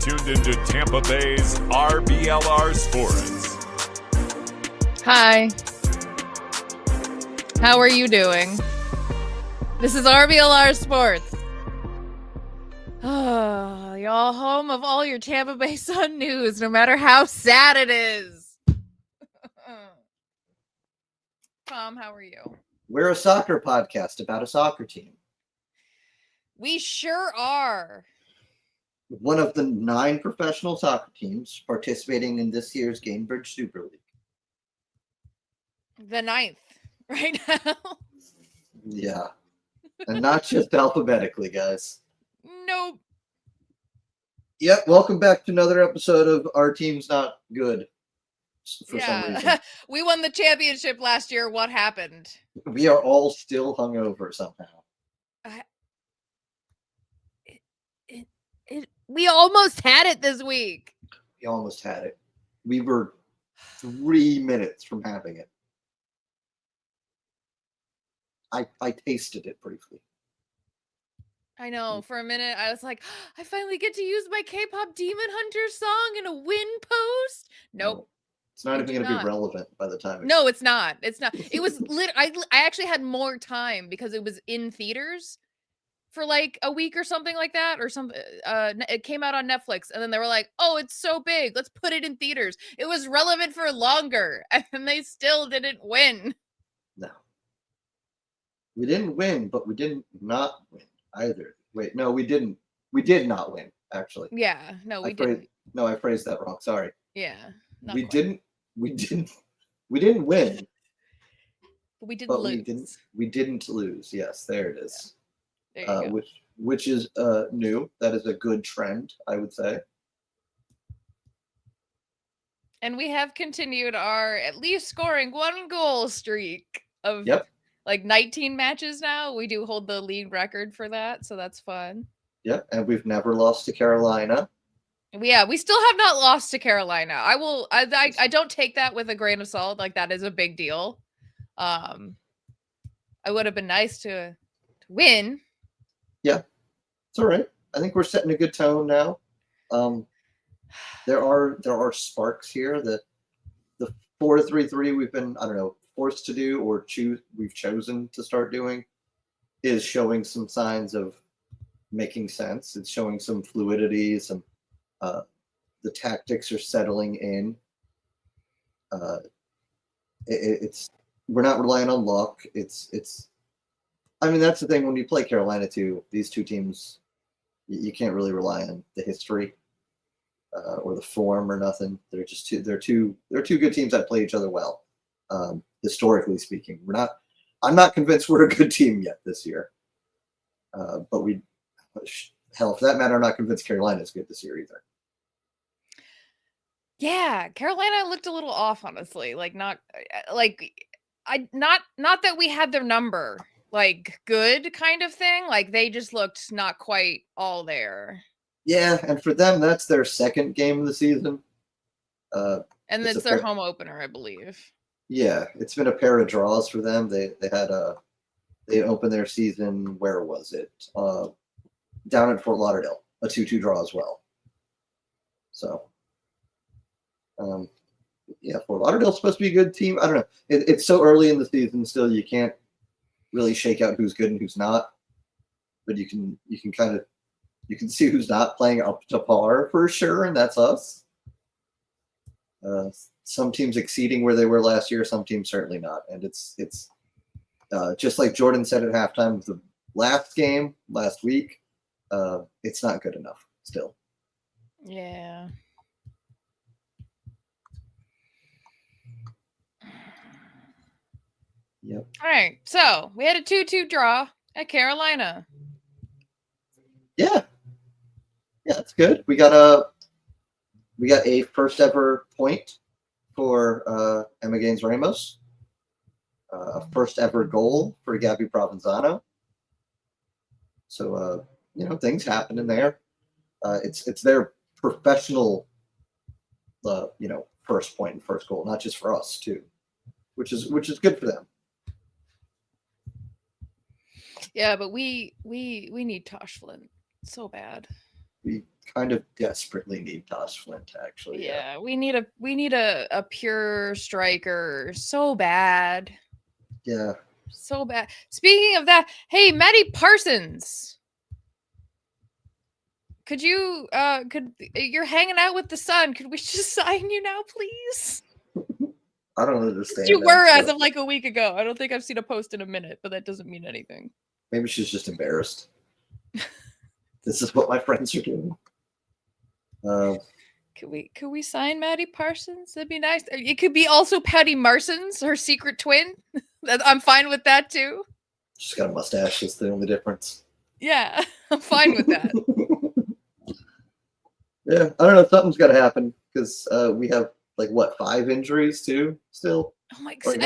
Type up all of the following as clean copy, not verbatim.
tuned into Tampa Bay's RBLR Sports. Hi. How are you doing? This is RBLR Sports. Oh, y'all home of all your Tampa Bay Sun news, no matter how sad it is. Tom, how are you? We're a soccer podcast about a soccer team. We sure are. One of the 9 professional soccer teams participating in this year's Gamebridge Super League. The 9th right now. Yeah. And not just alphabetically, guys. Nope. Yep, welcome back to another episode of Our Team's Not Good for some reason. We won the championship last year. What happened? We are all still hungover somehow. We almost had it this week. We almost had it. We were 3 minutes from having it. I tasted it briefly. I know. For a minute, I was like, I finally get to use my K-pop Demon Hunter song in a win post. Nope. No, it's not even going to be relevant by the time. No, it's not. It's not. It was I actually had more time because it was in theaters for like a week or something like that, or some. It came out on Netflix, and then they were like, "Oh, it's so big. Let's put it in theaters." It was relevant for longer, and they still didn't win. No. We didn't win, but we didn't not win either. Wait, no, we didn't. We did not win, actually. Yeah, no, we didn't. No, I phrased that wrong. Sorry. Yeah. We didn't win. But we didn't lose. We didn't lose. Yes, there it is. Yeah. There you go. Which is new. That is a good trend, I would say. And we have continued our at least scoring 1 goal streak of like 19 matches now. We do hold the league record for that, so that's fun. Yep, and we've never lost to Carolina. Yeah, we still have not lost to Carolina. I don't take that with a grain of salt. Like, that is a big deal. I would have been nice to win. Yeah, it's all right. I think we're setting a good tone now. There are sparks here. The 4-3-3 we've been, I don't know, forced to do or we've chosen to start doing is showing some signs of making sense. It's showing some fluidity, some the tactics are settling in. We're not relying on luck. I mean, that's the thing when you play Carolina too. These two teams, you can't really rely on the history or the form or nothing. They're just they're two good teams that play each other well. Historically speaking, I'm not convinced we're a good team yet this year. But hell, for that matter, I'm not convinced Carolina's good this year either. Yeah, Carolina looked a little off, honestly. Like, not that we had their number, like, good kind of thing. Like, they just looked not quite all there. Yeah, and for them, that's their second game of the season. And it's their home opener, I believe. Yeah, it's been a pair of draws for them. They opened their season, where was it? Down in Fort Lauderdale, a 2-2 draw as well. So, yeah, Fort Lauderdale's supposed to be a good team. I don't know. It's so early in the season still, you can't really shake out who's good and who's not. But you can see who's not playing up to par for sure, and that's us. Some teams exceeding where they were last year, some teams certainly not. And it's just like Jordan said at halftime of the last game last week, it's not good enough still. Yeah. Yep. All right. So we had a 2-2 draw at Carolina. Yeah. Yeah, that's good. We got a first ever point for Emma Gaines Ramos. A first ever goal for Gabby Provenzano. So things happen in there. It's their professional first point and first goal, not just for us too, which is good for them. Yeah, but we need Tosh Flint so bad. kind of desperately need Tosh Flint, actually. Yeah, we need a pure striker so bad. Yeah. So bad. Speaking of that, hey, Maddie Parsons. Could you you're hanging out with the Sun. Could we just sign you now, please? I don't understand. You were as of like a week ago. I don't think I've seen a post in a minute, but that doesn't mean anything. Maybe she's just embarrassed. This is what my friends are doing. Could we sign Maddie Parsons? That'd be nice. It could be also Patty Marsons, her secret twin. I'm fine with that too. She's got a mustache. That's the only difference. Yeah, I'm fine with that. Yeah, I don't know. Something's got to happen because we have like what 5 injuries too still. Oh my god!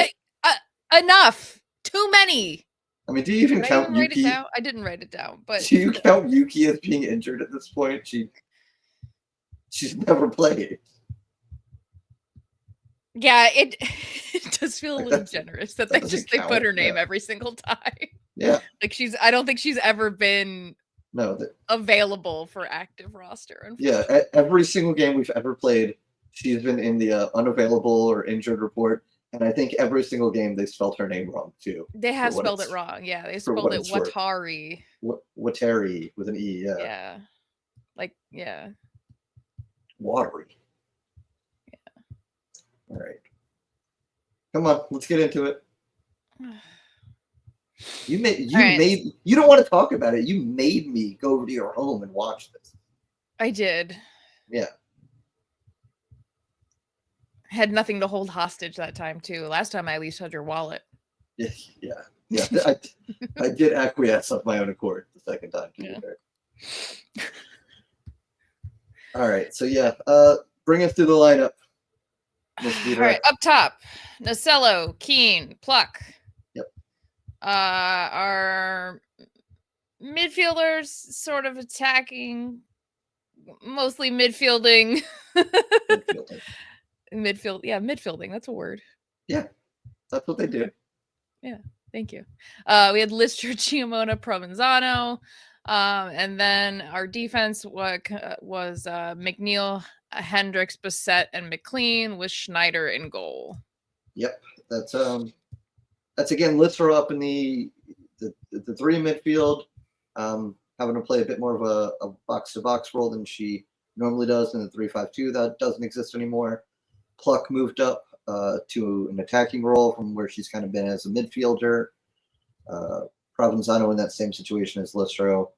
Enough. Too many. I mean, do you even count Write Yuki? it down? I didn't write it down, but do you count Yuki as being injured at this point? She's never played. Yeah, it does feel a little generous that they put her name every single time. Yeah, like I don't think she's ever been available for active roster. Yeah, every single game we've ever played, she's been in the unavailable or injured report, and I think every single game they spelled her name wrong too. They have spelled it wrong. Yeah, they spelled it Watari. Watari with an E. Yeah. Yeah. Like yeah. Watery. Yeah. All right. Come on, let's get into it. You don't want to talk about it. You made me go over to your home and watch this. I did. Yeah. Had nothing to hold hostage that time too. Last time I at least had your wallet. Yeah. I did acquiesce of my own accord the second time. Yeah. All right. So yeah, bring us through the lineup. All right, up top, Nacello, Keane, Pluck. Yep. Our midfielders sort of attacking, mostly midfielding. Midfielding. That's a word. Yeah, that's what they do. Yeah, thank you. We had Lister, Chiamona, Provenzano, and then our defense was McNeil, Hendricks, Bissett, and McLean with Schneider in goal. Yep, that's again Lister up in the 3 midfield, having to play a bit more of a box to box role than she normally does in the 3-5-2. That doesn't exist anymore. Pluck moved up to an attacking role from where she's kind of been as a midfielder. Provenzano in that same situation as Listro.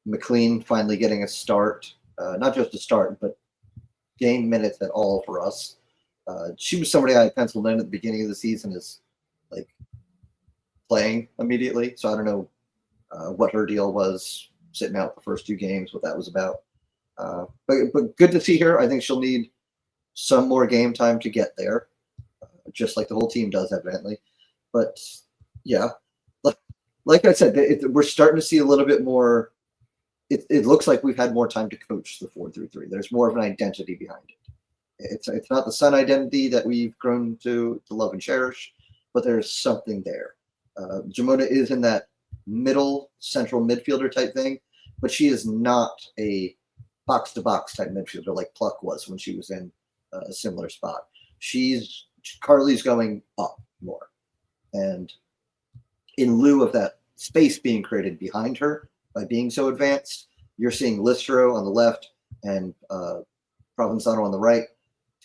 McLean finally getting a start, not just a start, but game minutes at all for us. She was somebody I penciled in at the beginning of the season as like playing immediately. So I don't know what her deal was sitting out the first 2 games, what that was about. But good to see her. I think she'll need some more game time to get there, just like the whole team does evidently. But yeah, like I said, we're starting to see a little bit more. It looks like we've had more time to coach the 4-3-3. There's more of an identity behind it. It's not the Sun identity that we've grown to love and cherish, but there's something there. Jamona is in that middle central midfielder type thing, but she is not a box to box type midfielder like Pluck was when she was in a similar spot. Carly's going up more, and in lieu of that space being created behind her by being so advanced, you're seeing Listro on the left and Provenzano on the right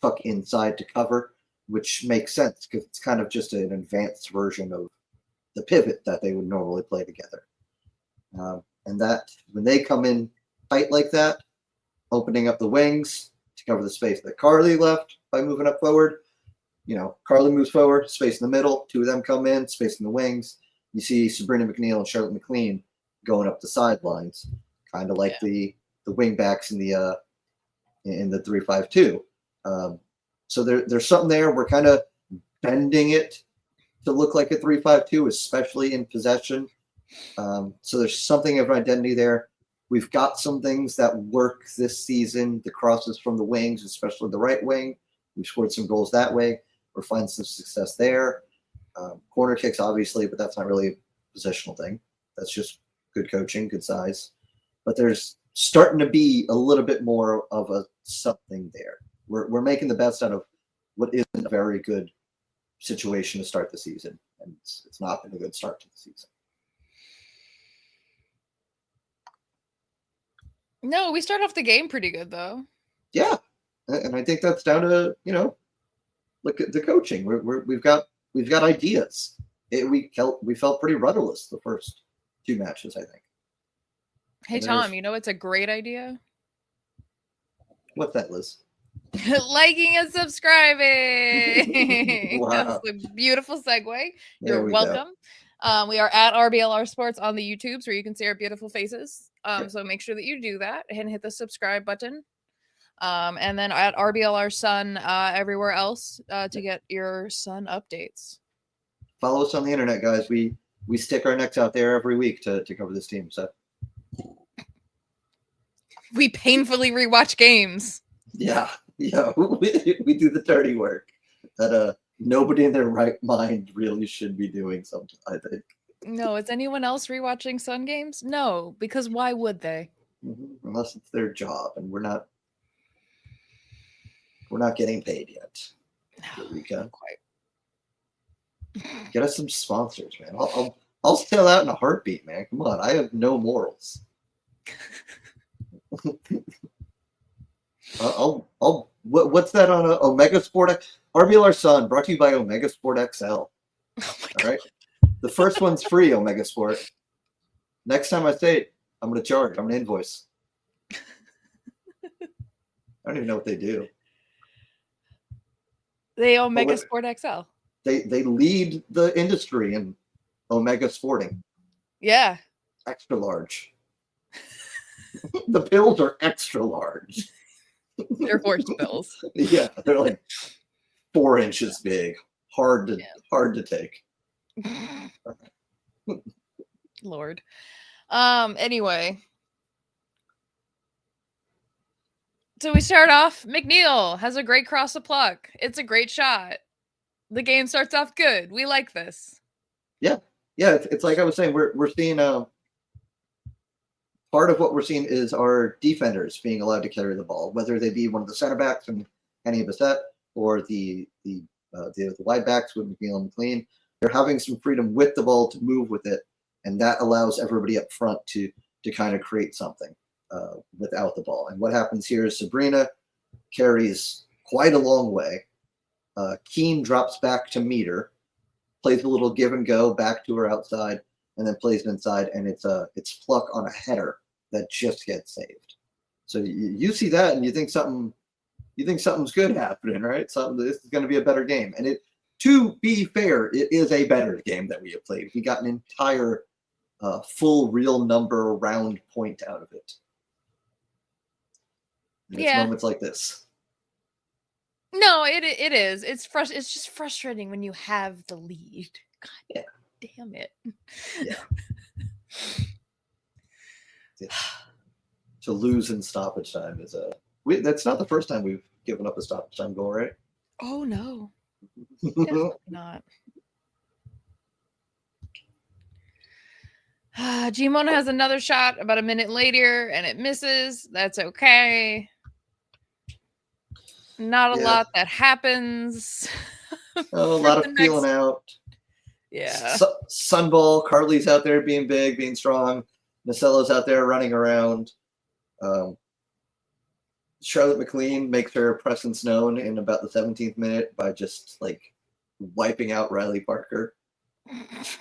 tuck inside to cover, which makes sense because it's kind of just an advanced version of the pivot that they would normally play together. And that when they come in tight like that, opening up the wings to cover the space that Carly left by moving up forward, Carly moves forward, space in the middle, 2 of them come in, space in the wings. You see Sabrina McNeil and Charlotte McLean going up the sidelines, kind of like the wing backs in the 3-5-2. So there's something there. We're kind of bending it to look like a 3-5-2, especially in possession. So there's something of an identity there. We've got some things that work this season. The crosses from the wings, especially the right wing. We've scored some goals that way. We're finding some success there. Corner kicks, obviously, but that's not really a positional thing. That's just good coaching, good size. But there's starting to be a little bit more of a something there. We're making the best out of what isn't a very good situation to start the season, and it's not been a good start to the season. No, we start off the game pretty good though. Yeah, and I think that's down to look at the coaching. We've got ideas. We felt pretty rudderless the first 2 matches, I think. Hey Tom, it's a great idea. What's that, Liz? Liking and subscribing. Wow. That's a beautiful segue. There You're we welcome. We are at RBLR Sports on the YouTubes where you can see our beautiful faces. So make sure that you do that and hit the subscribe button. And then at RBLR Sun everywhere else to get your Sun updates. Follow us on the internet, guys. We stick our necks out there every week to cover this team. So we painfully rewatch games. Yeah, we do the dirty work that nobody in their right mind really should be doing sometimes, I think. No, is anyone else rewatching Sun games? No, because why would they? Unless it's their job, and we're not getting paid yet. No, We can quite. get us some sponsors, man. I'll sell out in a heartbeat, man. Come on, I have no morals. What's that on Omega Sport? RBLR Sun, brought to you by Omega Sport XL. Oh my God. All right. The first one's free, Omega Sport. Next time I say it, I'm going to charge. I'm going to invoice. I don't even know what they do. They Omega Sport XL. They lead the industry in Omega Sporting. Yeah. Extra large. The pills are extra large. They're horse pills. Yeah, they're like 4 inches big. Hard to take. Lord. Anyway. So we start off. McNeil has a great cross the puck. It's a great shot. The game starts off good. We like this. Yeah. It's like I was saying. We're seeing part of what we're seeing is our defenders being allowed to carry the ball, whether they be one of the center backs and Kenny Bissett or the wide backs with McNeil and McLean. They're having some freedom with the ball to move with it, and that allows everybody up front to kind of create something without the ball. And what happens here is Sabrina carries quite a long way. Keen drops back to meet her, plays a little give and go back to her outside, and then plays it inside, and it's Pluck on a header that just gets saved. So you see that, and you think something's good happening, right? This is going to be a better game. And to be fair, it is a better game that we have played. We got an entire full real number round point out of it. And it's moments like this. No, it is. It's just frustrating when you have the lead. God damn it. Yeah. To lose in stoppage time is that's not the first time we've given up a stoppage time goal, right? Oh no. Definitely not. Gmona has another shot about a minute later and it misses. That's okay. Not a lot that happens. A lot of feeling out. Yeah. Sunball, Carly's out there being big, being strong. Nacella's out there running around. Charlotte McLean makes her presence known in about the 17th minute by just like wiping out Riley Parker.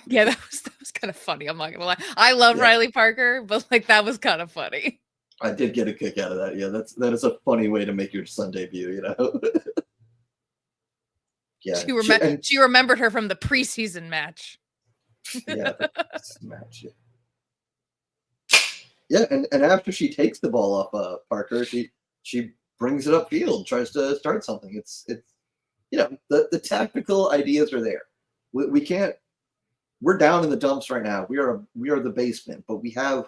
Yeah, that was kind of funny. I'm not gonna lie. I love Riley Parker, but like that was kind of funny. I did get a kick out of that. Yeah, that is a funny way to make your Sun debut, you know. Yeah, she remembered her from the preseason match. Yeah, the match. Yeah, and after she takes the ball off Parker, she brings it upfield, tries to start something. It's the tactical ideas are there. We can't. We're down in the dumps right now. We are the basement, but we have.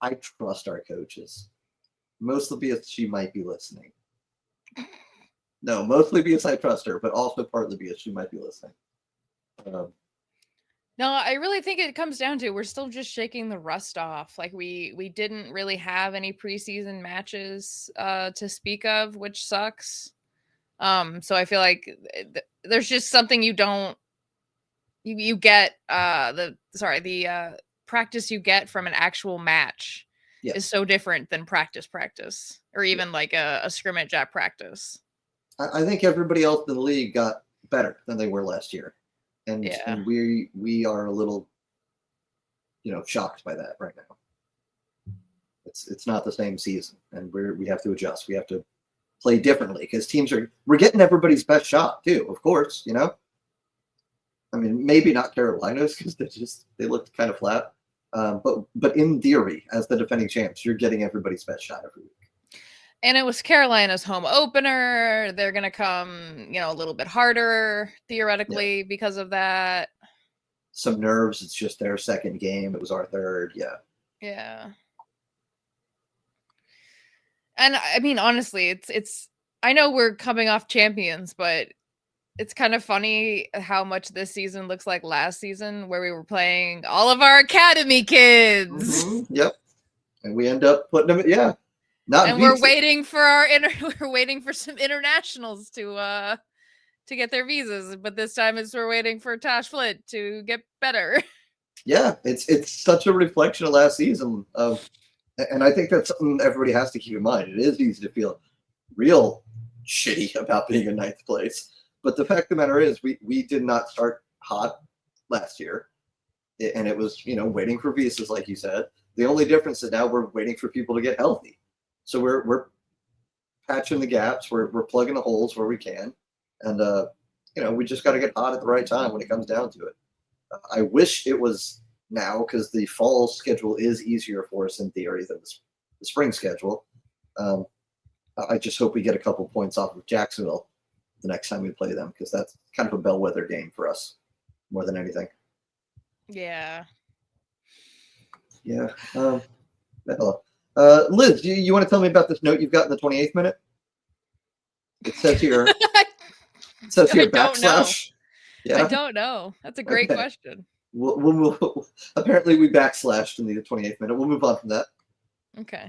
I trust our coaches, mostly because she might be listening. No, mostly because I trust her, but also partly because she might be listening. No, I really think it comes down to we're still just shaking the rust off. Like we didn't really have any preseason matches to speak of, which sucks. So I feel like there's just something you don't you get the practice you get from an actual match Yes. is so different than practice or even Yeah. like a scrimmage at practice. I think everybody else in the league got better than they were last year, and Yeah. we are a little, shocked by that right now. It's not the same season, and we have to adjust. We have to play differently because we're getting everybody's best shot too. Of course, I mean, maybe not Carolina's because they looked kind of flat. But in theory, as the defending champs, you're getting everybody's best shot every week. And it was Carolina's home opener. They're going to come, a little bit harder theoretically because of that. Some nerves. It's just their second game. It was our third. Yeah. Yeah. And I mean, honestly, it's I know we're coming off champions, but it's kind of funny how much this season looks like last season where we were playing all of our academy kids. Mm-hmm. Yep. And we end up putting them, yeah. And we're waiting for we're waiting for some internationals to get their visas, but this time we're waiting for Tash Flint to get better. Yeah, it's such a reflection of last season and I think that's something everybody has to keep in mind. It is easy to feel real shitty about being in ninth place. But the fact of the matter is we did not start hot last year. And it was, waiting for visas, like you said. The only difference is now we're waiting for people to get healthy. So we're patching the gaps. We're plugging the holes where we can. And, we just got to get hot at the right time when it comes down to it. I wish it was now because the fall schedule is easier for us in theory than the spring schedule. I just hope we get a couple points off of Jacksonville the next time we play them because that's kind of a bellwether game for us more than anything. Yeah. Yeah. Liz, you want to tell me about this note you've got in the 28th minute? It says here. It says here backslash. Yeah. I don't know. That's a great question. We'll apparently we backslashed in the 28th minute. We'll move on from that. Okay.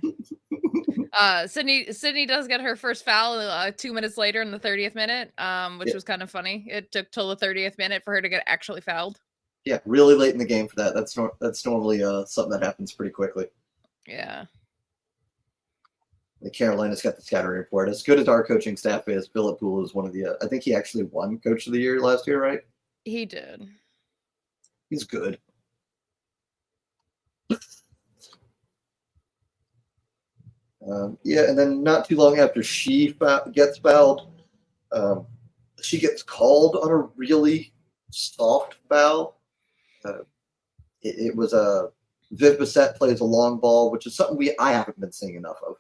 Sydney does get her first foul 2 minutes later in the 30th minute, which was kind of funny. It took till the 30th minute for her to get actually fouled. Yeah, really late in the game for that. That's normally something that happens pretty quickly. Yeah. The Carolina's got the scouting report. As good as our coaching staff is, Philip Poole is one of the. I think he actually won Coach of the Year last year, right? He did. He's good. And then not too long after she gets fouled, she gets called on a really soft foul. It was a Viv Bissett plays a long ball, which is something I haven't been seeing enough of.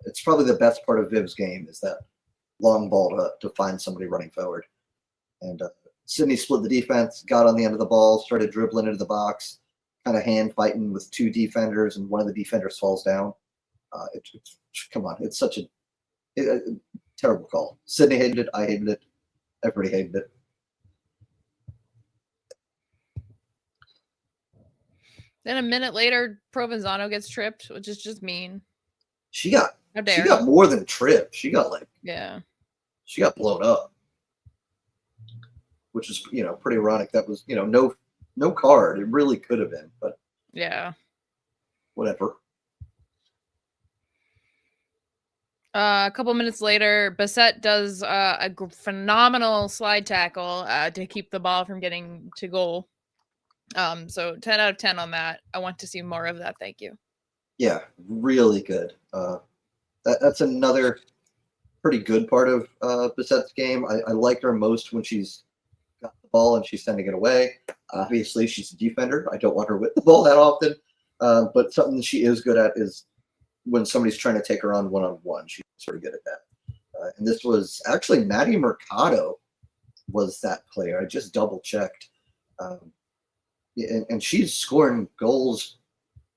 It's probably the best part of Viv's game is that long ball to find somebody running forward. And Sydney split the defense, got on the end of the ball, started dribbling into the box, kind of hand fighting with two defenders, and one of the defenders falls down. Come on, it's such a terrible call. Sydney hated it. I hated it. Everybody hated it. Then a minute later, Provenzano gets tripped, which is just mean. She got more than tripped. She got she got blown up, which is pretty ironic. That was no card. It really could have been, but yeah, whatever. A couple minutes later, Bissett does a phenomenal slide tackle to keep the ball from getting to goal. So 10 out of 10 on that. I want to see more of that. Thank you. Yeah, really good. That's another pretty good part of Bissett's game. I like her most when she's got the ball and she's sending it away. Obviously, she's a defender. I don't want her with the ball that often. But something she is good at is when somebody's trying to take her on one-on-one. She's pretty good at that. And this was actually Maddie Mercado was that player. I just double-checked. And she's scoring goals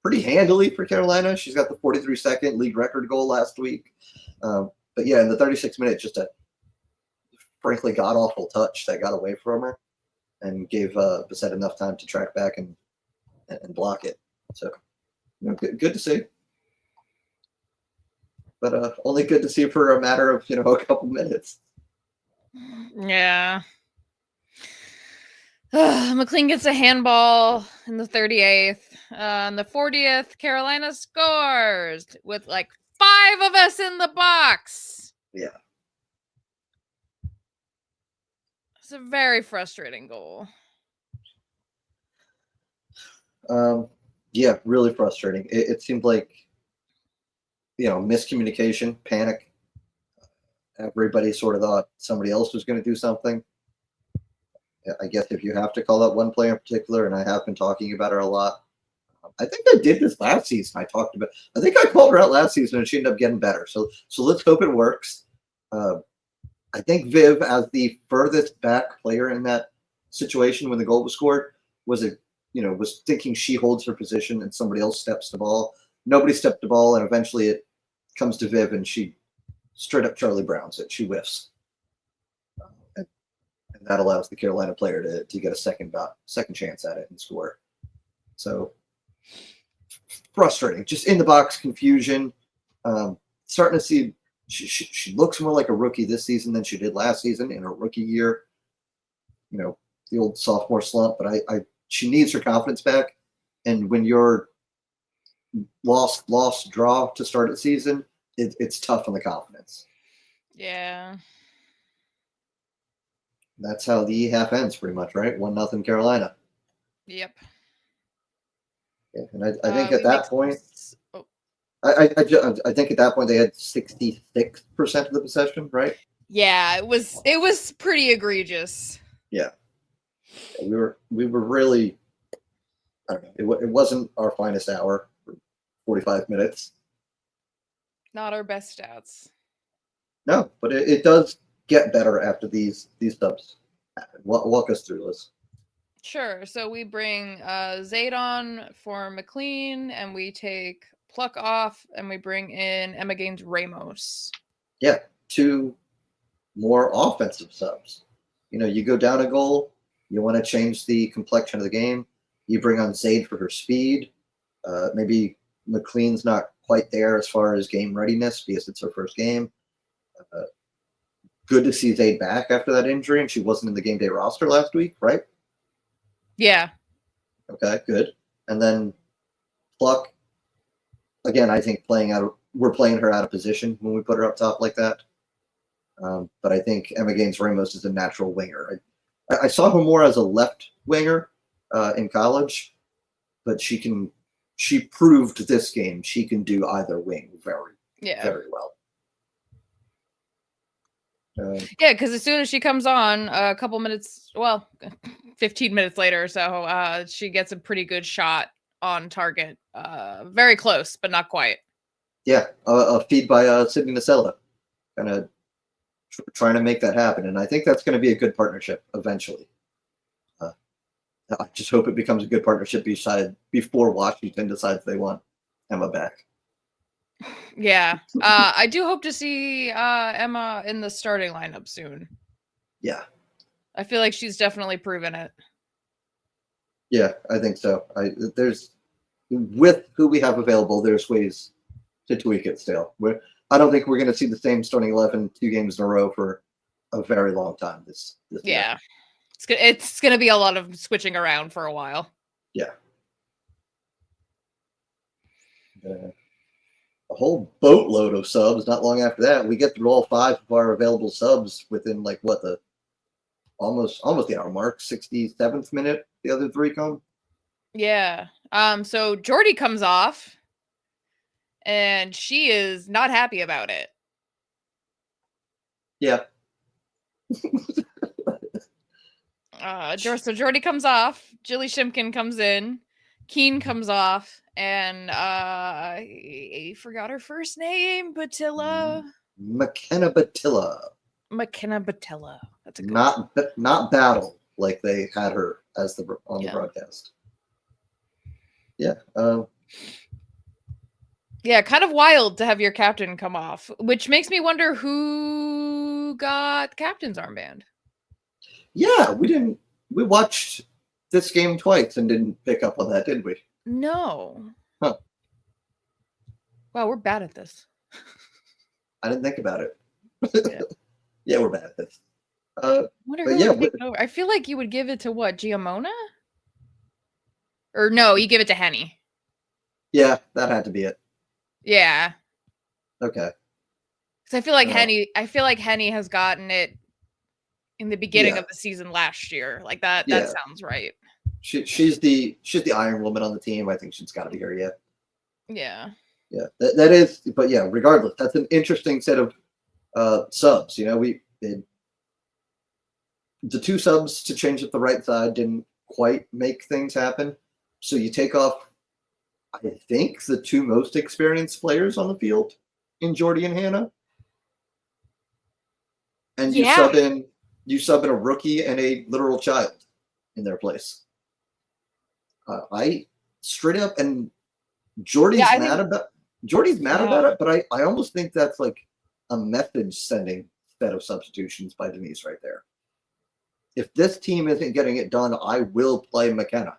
pretty handily for Carolina. She's got the 43-second league record goal last week. But yeah, in the 36th minute, just a frankly god-awful touch that got away from her. and gave Bissett enough time to track back and block it. So, good to see. But only good to see for a matter of a couple minutes. Yeah. McLean gets a handball in the 38th. On the 40th, Carolina scores with like 5 of us in the box. Yeah. It's a very frustrating goal. Yeah, really frustrating. It seemed like, miscommunication, panic. Everybody sort of thought somebody else was going to do something. I guess if you have to call out one player in particular, and I have been talking about her a lot. I think I did this last season. I think I called her out last season, and she ended up getting better. So let's hope it works. I think Viv, as the furthest back player in that situation when the goal was scored, was thinking she holds her position and somebody else steps the ball. Nobody stepped the ball, and eventually it comes to Viv, and she straight up Charlie Browns it. She whiffs. And that allows the Carolina player to get a second chance at it and score. So frustrating. Just in the box confusion. Starting to see she looks more like a rookie this season than she did last season in her rookie year. The old sophomore slump, but she needs her confidence back. And when you're lost draw to start the season, it's tough on the confidence. Yeah. That's how the half ends pretty much, right? 1-0 Carolina. Yep. Yeah, and I think at that point, I think at that point they had 66% of the possession, right? Yeah, it was pretty egregious. Yeah, we were really, I don't know, it wasn't our finest hour for 45 minutes. Not our best stats. No, but it does get better after these subs happen. Walk us through this. Sure. So we bring Zaydon for McLean, and we take Pluck off, and we bring in Emma Gaines Ramos. Yeah, 2 more offensive subs. You go down a goal, you want to change the complexion of the game. You bring on Zayd for her speed. Maybe McLean's not quite there as far as game readiness because it's her first game. Good to see Zayd back after that injury, and she wasn't in the game day roster last week, right? Yeah. Okay, good. And then Pluck, again, I think we're playing her out of position when we put her up top like that. But I think Emma Gaines Ramos is a natural winger. I saw her more as a left winger in college, but she proved this game she can do either wing very well. Yeah, because as soon as she comes on, a couple minutes, 15 minutes later or so, she gets a pretty good shot on target. Very close, but not quite. Yeah, a feed by Sydney Nacella, kind of trying to make that happen. And I think that's going to be a good partnership eventually. I just hope it becomes a good partnership before Washington decides they want Emma back. Yeah. I do hope to see Emma in the starting lineup soon. Yeah. I feel like she's definitely proven it. Yeah, I think so. With who we have available, there's ways to tweak it still. I don't think we're going to see the same starting 11 2 games in a row for a very long time this year. It's going to be a lot of switching around for a while. Yeah. A whole boatload of subs not long after that. We get through all 5 of our available subs within the almost the hour mark, 67th minute. The other 3 come. Yeah. So Jordy comes off, and she is not happy about it. Yeah. So Jordy comes off. Jilly Shimkin comes in. Keen comes off, and I forgot her first name. Batilla. McKenna Batilla. That's a good not Battle like they had her as the broadcast. Yeah. Yeah, kind of wild to have your captain come off, which makes me wonder who got the captain's armband. Yeah, we didn't we watched this game twice and didn't pick up on that, did we? No. Huh. Wow, we're bad at this. I didn't think about it. Yeah. Yeah, we're bad at this. Wonder but who yeah, would take it over. I feel like you would give it to what, Giamona? Or no, you give it to Henny. Yeah, that had to be it. Yeah. Okay. Because I feel like Henny has gotten it in the beginning of the season last year. Like that sounds right. She's the Iron Woman on the team. I think she's got to be here. Yeah. Yeah, that is. But yeah, regardless, that's an interesting set of subs. You know, the two subs to change at the right side didn't quite make things happen. So you take off, I think, the two most experienced players on the field in Jordy and Hannah, and you sub in a rookie and a literal child in their place. I straight up, and Jordy's mad about it, but I almost think that's like a message sending set of substitutions by Denise right there. If this team isn't getting it done, I will play McKenna.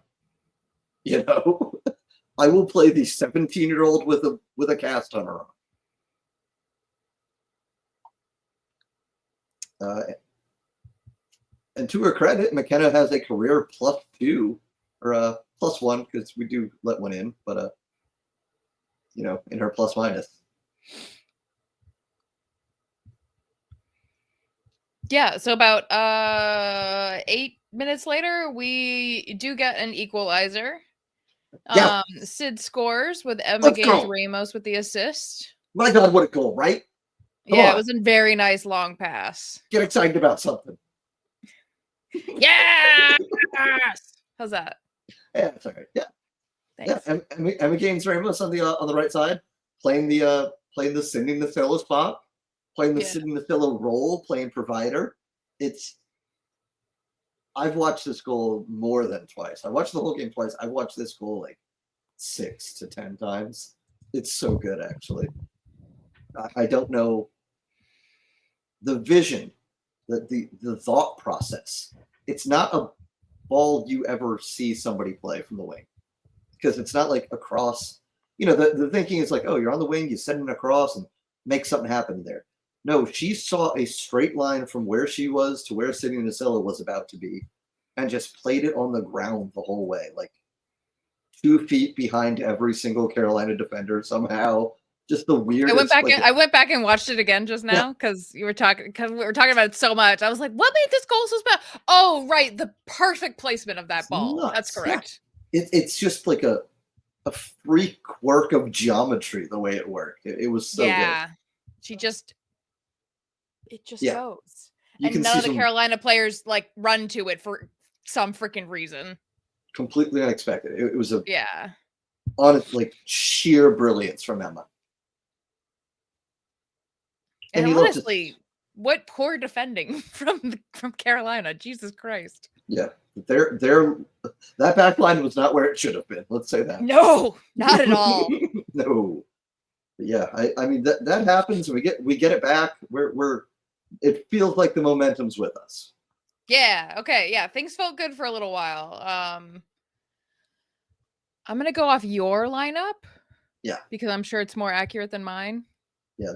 You know, I will play the 17-year-old with a cast on her arm. And to her credit, McKenna has a career +2 or +1 because we do let one in, but you know, in her plus minus. Yeah, so about 8 minutes later, we do get an equalizer. Yeah. Sid scores with Emma Gaines Ramos with the assist. My God, what a goal, right? Come on. It was a very nice long pass. Get excited about something. Yes! How's that? Yeah, it's all right. Yeah. Thanks. Yeah, Emma Gaines Ramos on the right side, playing the Cindy Nafilla spot, playing the Cindy Nafilla role, playing provider. I've watched this goal more than twice. I watched the whole game twice. I've watched this goal like 6 to 10 times. It's so good, actually. I don't know the vision, the thought process. It's not a ball you ever see somebody play from the wing, because it's not like across. You know, the thinking is like, oh, you're on the wing, you send it across and make something happen there. No, she saw a straight line from where she was to where Cindy Nacilla was about to be and just played it on the ground the whole way, like 2 feet behind every single Carolina defender somehow. Just the weirdest. I went back and watched it again just now because we were talking about it so much. I was like, what made this goal so special? Oh, right. The perfect placement of that ball. Nuts. That's correct. Yeah. It's just like a freak work of geometry, the way it worked. It was so good. It just goes. And none of the Carolina players like run to it for some freaking reason. Completely unexpected. It was honestly, like sheer brilliance from Emma. And honestly, what poor defending from Carolina. Jesus Christ. Yeah. That back line was not where it should have been. Let's say that. No, not at all. No. But yeah, I mean that happens. We get it back. It feels like the momentum's with us. Yeah. Okay. Yeah. Things felt good for a little while. I'm gonna go off your lineup. Yeah. Because I'm sure it's more accurate than mine. Yeah.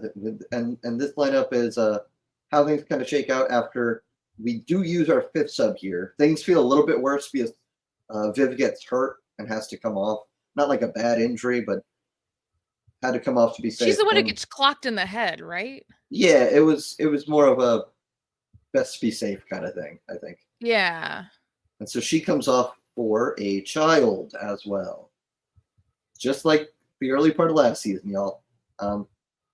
And this lineup is how things kind of shake out after we do use our 5th sub here. Things feel a little bit worse because Viv gets hurt and has to come off. Not like a bad injury, but had to come off to be safe. She's the one who gets clocked in the head, right? Yeah, it was more of a best be safe kind of thing, I think. Yeah. And so she comes off for a child as well. Just like the early part of last season, y'all.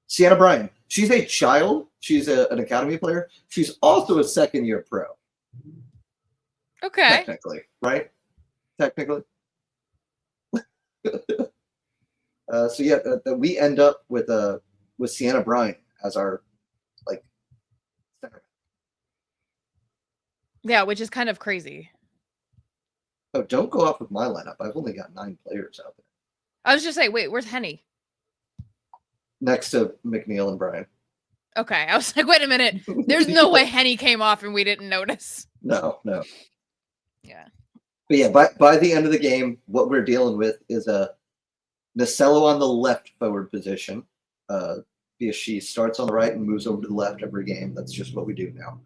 Sienna Bryan, she's a child. She's an academy player. She's also a 2nd-year pro. Okay. Technically, right? Technically. So yeah, we end up with Sienna Bryan as our center. Yeah, which is kind of crazy. Oh, don't go off with my lineup. I've only got 9 players out there. I was just saying, wait, where's Henny? Next to McNeil and Bryan. Okay, I was like, wait a minute. There's no way Henny came off and we didn't notice. No. Yeah. But yeah, by the end of the game, what we're dealing with is a Nacello on the left forward position. Because she starts on the right and moves over to the left every game. That's just what we do now.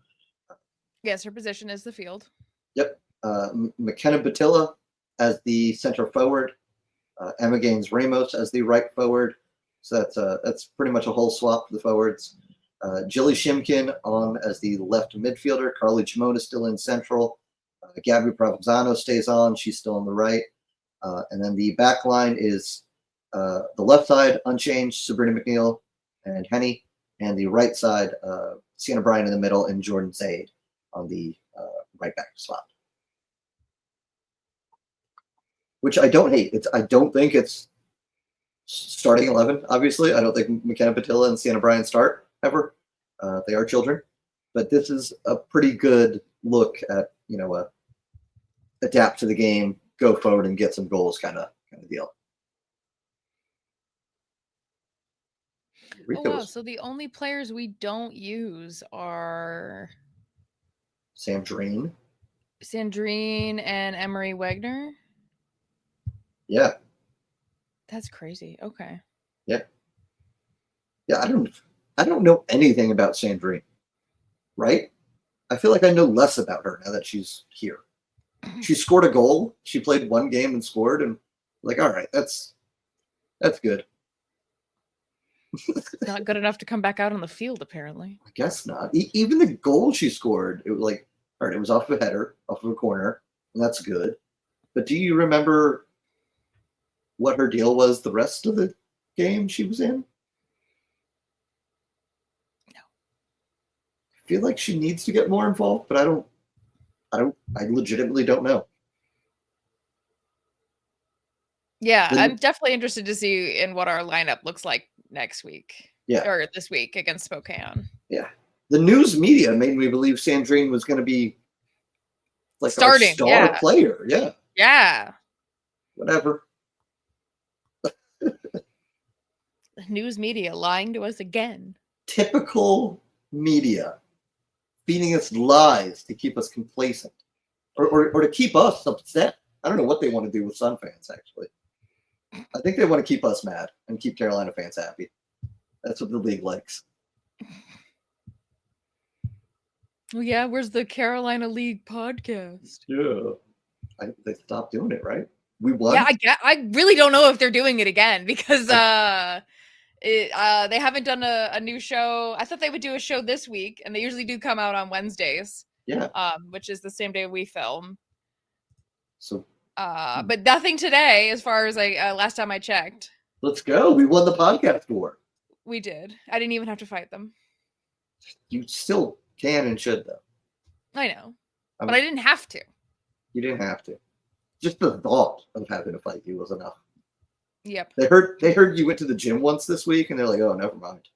Yes, her position is the field. Yep. McKenna Batilla as the center forward. Emma Gaines Ramos as the right forward. So that's pretty much a whole swap for the forwards. Jilly Shimkin on as the left midfielder. Carly Chimona still in central. Gabby Provenzano stays on. She's still on the right. And then the back line is the left side unchanged, Sabrina McNeil and Henny. And the right side, Sienna Bryan in the middle and Jordan Zaid on the right back spot. Which I don't hate. I don't think it's starting 11, obviously. I don't think McKenna Patilla and Sienna Bryan start ever. They are children. But this is a pretty good look at, adapt to the game, go forward and get some goals kind of deal. Oh, wow. So the only players we don't use are Sandrine and Emery Wagner. Yeah. That's crazy. Okay. Yeah. Yeah, I don't know anything about Sandrine. Right? I feel like I know less about her now that she's here. She scored a goal. She played one game and scored, and like, all right, that's good. Not good enough to come back out on the field, apparently. I guess not. Even the goal she scored, it was like, all right, it was off of a header, off of a corner, and that's good. But do you remember what her deal was the rest of the game she was in? No. I feel like she needs to get more involved, but I legitimately don't know. Yeah, I'm definitely interested to see in what our lineup looks like next week. Yeah. Or this week against Spokane. Yeah. The news media made me believe Sandrine was going to be like starting, our star player. Yeah. Yeah. Whatever. The news media lying to us again. Typical media feeding us lies to keep us complacent or to keep us upset. I don't know what they want to do with Sun fans, actually. I think they want to keep us mad and keep Carolina fans happy. That's what the league likes. Well, yeah, where's the Carolina League podcast? Yeah. They stopped doing it, right? We won. Yeah, I really don't know if they're doing it again because they haven't done a new show. I thought they would do a show this week, and they usually do come out on Wednesdays. Yeah. Which is the same day we film. So. But nothing today, as far as last time I checked. Let's go. We won the podcast war. We did. I didn't even have to fight them. You still can and should, though. I know. But I didn't have to. You didn't have to. Just the thought of having to fight you was enough. Yep. They heard you went to the gym once this week, and they're like, "Oh, never mind."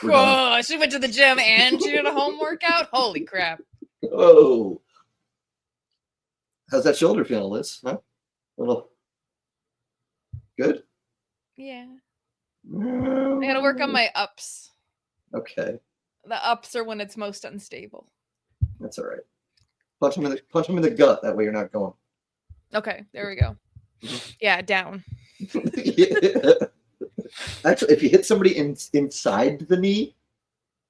Whoa! She went to the gym and she did a home workout. Holy crap! Oh, how's that shoulder feeling, Liz? Huh? A little good? Yeah. I gotta work on my ups. Okay. The ups are when it's most unstable. That's all right. Punch him in the gut. That way you're not going. Okay, there we go. Yeah, down. Yeah. Actually, if you hit somebody inside the knee,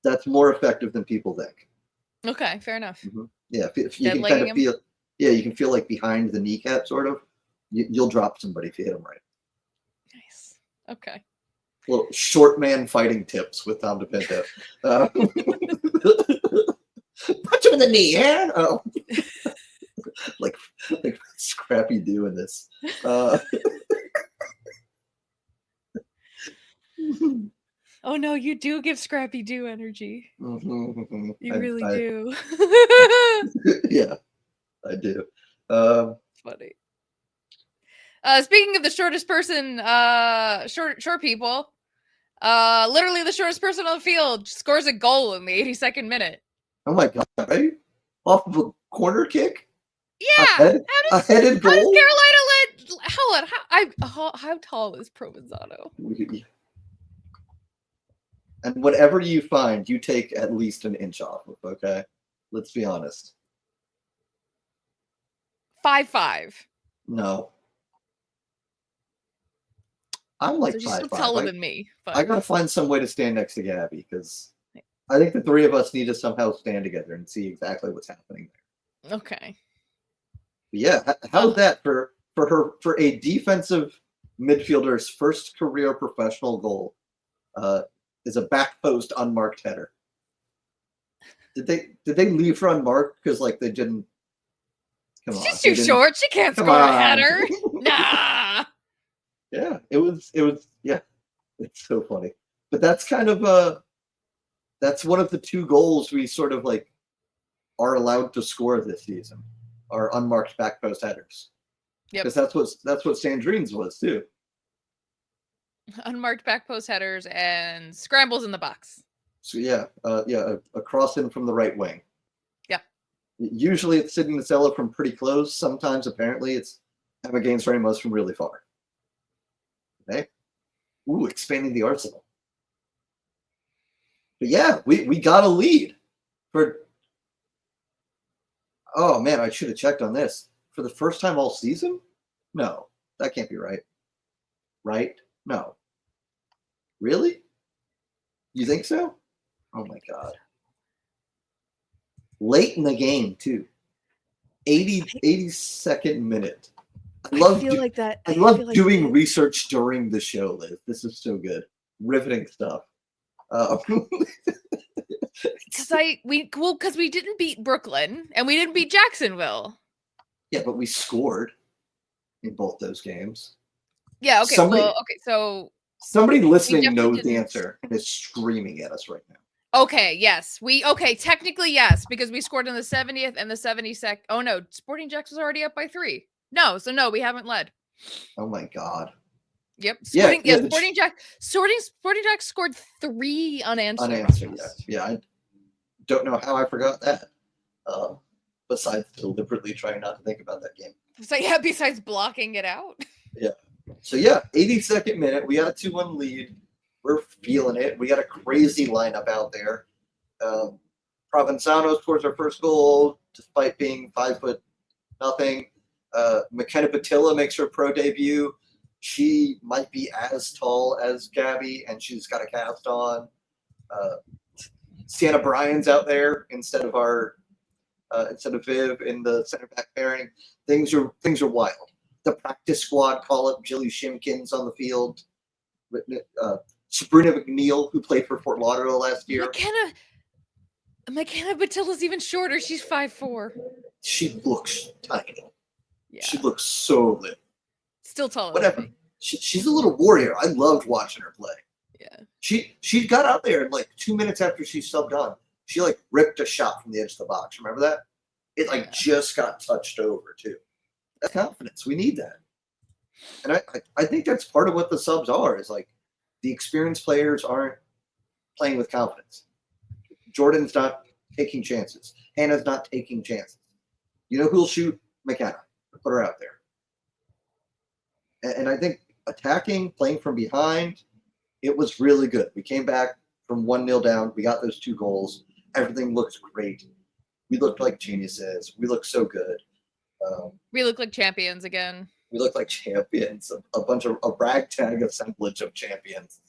that's more effective than people think. Okay, fair enough. Mm-hmm. Yeah, if you can kind of feel, you can feel like behind the kneecap, sort of. You'll drop somebody if you hit them right. Nice. Okay. Little short man fighting tips with Tom DePinto. Punch him in the knee, yeah? Oh. like Scrappy doing this. Oh no, you do give Scrappy Doo energy. Mm-hmm. You really do. Yeah, I do. Funny. Speaking of the shortest person, short people, literally the shortest person on the field scores a goal in the 82nd minute. Oh my god! Right? Off of a corner kick? Yeah. A headed goal? How does Carolina how tall is Provenzano? And whatever you find, you take at least an inch off of, okay? Let's be honest. 5'5". No. I'm like So she's still 5'5". taller than me. I But gotta find some way to stand next to Gabby because I think the three of us need to somehow stand together and see exactly what's happening there. okay. But yeah, how's that for a defensive midfielder's first career professional goal? Is a back post unmarked header. Did they leave her unmarked because like they didn't? Come on, She's too short. She can't Come score a on. header. Nah. Yeah, it was yeah, it's so funny. But that's kind of that's one of the two goals we sort of like are allowed to score this season, are unmarked back post headers. Yep. Because that's what Sandrine's was too. Unmarked back post headers and scrambles in the box. So yeah, a cross in from the right wing. Yep. Usually it's Sydney Nacella from pretty close. Sometimes apparently it's Emma Gaines Ramos from really far. Okay. Ooh, expanding the arsenal. But yeah, we got a lead for. Oh man, I should have checked on this for the first time all season. No, that can't be right. Right? No. Really? You think so? Oh my god. Late in the game too. 82nd minute. I love doing research during the show, Liz. This is so good. Riveting stuff. Because we didn't beat Brooklyn and we didn't beat Jacksonville. Yeah, but we scored in both those games. Yeah, okay. So somebody listening knows the answer and is screaming at us right now. Okay, yes. Technically yes, because we scored in the 70th and the 72nd. Oh no, Sporting Jacks was already up by 3. No, we haven't led. Oh my god. Yep. Sporting Jacks scored 3 unanswered. Yeah. I don't know how I forgot that. Besides deliberately trying not to think about that game. So yeah, besides blocking it out. Yeah. So yeah, 82nd minute, we got a 2-1 lead. We're feeling it. We got a crazy lineup out there. Provenzano scores our first goal despite being 5'0". McKenna Patilla makes her pro debut. She might be as tall as Gabby, and she's got a cast on. Sienna Bryan's out there instead of Viv in the center back pairing. Things are wild. The practice squad call up Jilly Shimkins on the field. Sabrina McNeil, who played for Fort Lauderdale last year. McKenna Batilla's even shorter. She's 5'4". She looks tiny. Yeah. She looks so lit. Still taller. Whatever. She's a little warrior. I loved watching her play. Yeah. She got out there and like 2 minutes after she subbed on, she like ripped a shot from the edge of the box. Remember that? It just got touched over too. That's confidence. We need that. And I think that's part of what the subs are, is like the experienced players aren't playing with confidence. Jordan's not taking chances. Hannah's not taking chances. You know who'll shoot? McKenna. Put her out there. And I think attacking, playing from behind, it was really good. We came back from 1-0 down. We got those 2 goals. Everything looked great. We looked like geniuses. We looked so good. We look like champions again. We looked like champions, a ragtag assemblage of champions.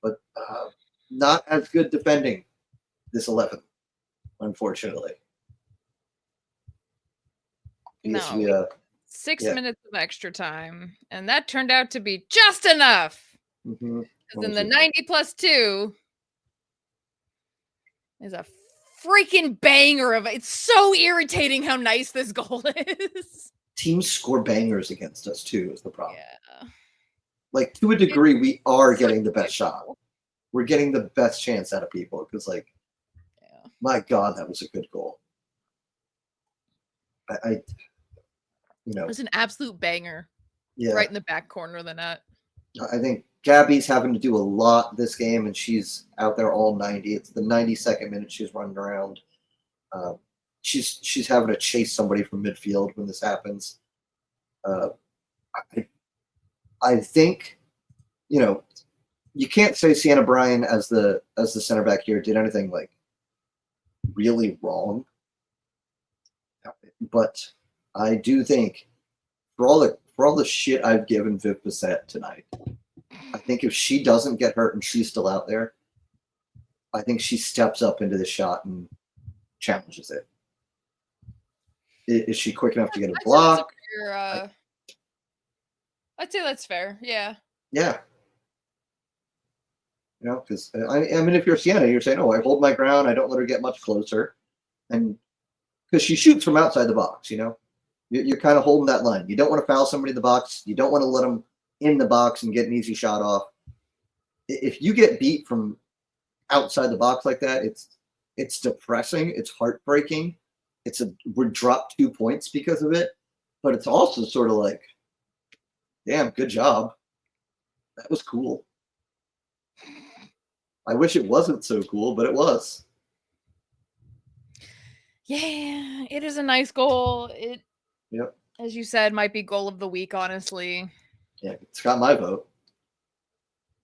But not as good defending this 11, unfortunately. No. 6 minutes of extra time, and that turned out to be just enough. Because in the 90 plus 2 is a freaking banger of it. It's so irritating how nice this goal is. Teams score bangers against us too, is the problem. Yeah. Like, to a degree, we are getting the best shot. We're getting the best chance out of people because, like, my God, that was a good goal. It was an absolute banger. Yeah. Right in the back corner of the net. I think Gabby's having to do a lot this game, and she's out there all 90. It's the 92nd minute she's running around. She's having to chase somebody from midfield when this happens. I think, you can't say Sienna Bryan as the center back here did anything like really wrong, but I do think for all the shit I've given Viv Bissett tonight, I think if she doesn't get hurt and she's still out there, I think she steps up into the shot and challenges it. Is she quick enough to get a block? I'd say that's fair. Yeah. Yeah. You know, because I mean, if you're Sienna, you're saying, "Oh, I hold my ground. I don't let her get much closer," and because she shoots from outside the box, you know, you're kind of holding that line. You don't want to foul somebody in the box. You don't want to let them in the box and get an easy shot off. If you get beat from outside the box like that, it's depressing. It's heartbreaking. We're dropped 2 points because of it, but it's also sort of like, damn, good job. That was cool. I wish it wasn't so cool, but it was. Yeah, it is a nice goal. Yep. As you said, might be goal of the week, honestly. Yeah, it's got my vote.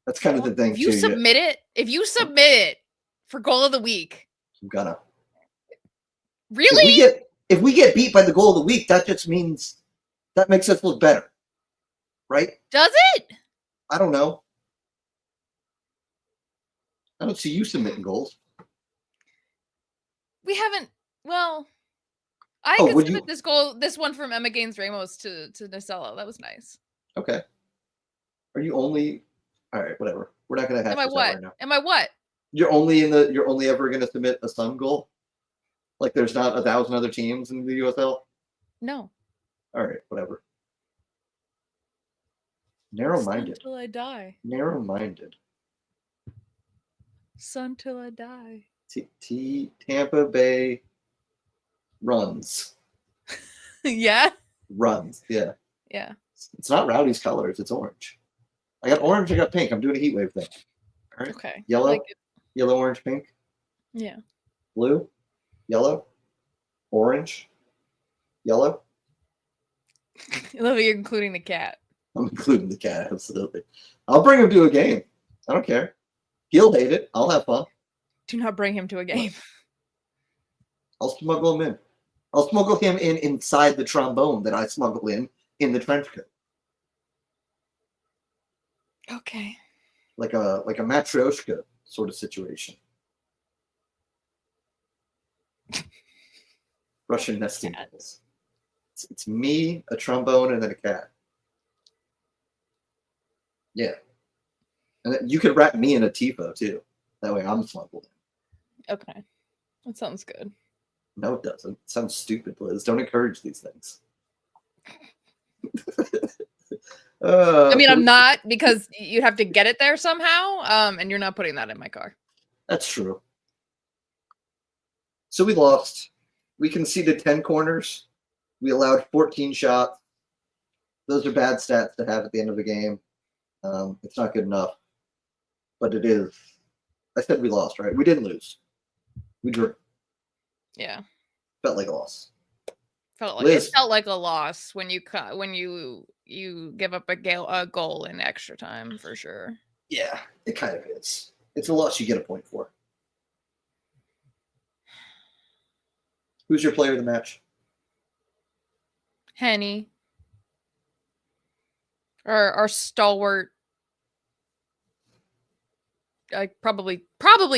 That's kind of the thing. If you submit it for goal of the week, I'm gonna. Really? If we get beat by the goal of the week, that just means that makes us look better, right? Does it? I don't know. I don't see you submitting goals. We haven't. Well, I could would submit this one from Emma Gaines Ramos to Nacella. That was nice. Okay. Are you only? All right, whatever. We're not gonna have this out right now. Am I what? You're only ever gonna submit a Sun goal? Like there's not 1,000 other teams in the USL? No. All right, whatever. Narrow-minded. Sun till I die. Narrow-minded. Sun till I die. Tampa Bay runs. Yeah? Runs, yeah. Yeah. It's not Rowdy's colors, it's orange. I got orange, I got pink. I'm doing a heat wave thing. All right. Okay. Yellow, yellow, orange, pink. Yeah. Blue, yellow, orange, yellow. I love you including the cat. I'm including the cat, absolutely. I'll bring him to a game. I don't care. He'll hate it. I'll have fun. Do not bring him to a game. I'll smuggle him in. I'll smuggle him in inside the trombone that I smuggle in the trench coat. Okay. Like a Matryoshka sort of situation. Russian nesting dolls. It's me, a trombone, and then a cat. Yeah. And then you could wrap me in a tifo too. That way I'm smuggled in. Okay. That sounds good. No, it doesn't. It sounds stupid, Liz. Don't encourage these things. I mean, I'm not, because you'd have to get it there somehow, and you're not putting that in my car. That's true. So we lost. We conceded 10 corners. We allowed 14 shots. Those are bad stats to have at the end of the game. It's not good enough, but it is. I said we lost, right? We didn't lose. We drew. Yeah. Felt like a loss. It felt like a loss when you give up a goal in extra time, for sure. Yeah, it kind of is. It's a loss you get a point for. Who's your player of the match? Henny. Our stalwart. Probably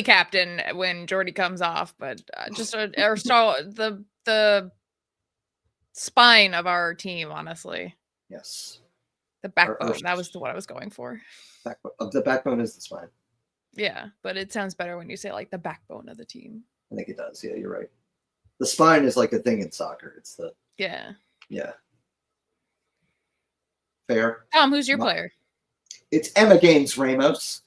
captain when Jordy comes off, but just our the spine of our team, honestly. Yes. The backbone. That was what I was going for. The backbone is the spine. Yeah, but it sounds better when you say like the backbone of the team. I think it does. Yeah, you're right. The spine is like a thing in soccer. It's the yeah. Fair. Tom, who's your player? It's Emma Gaines Ramos.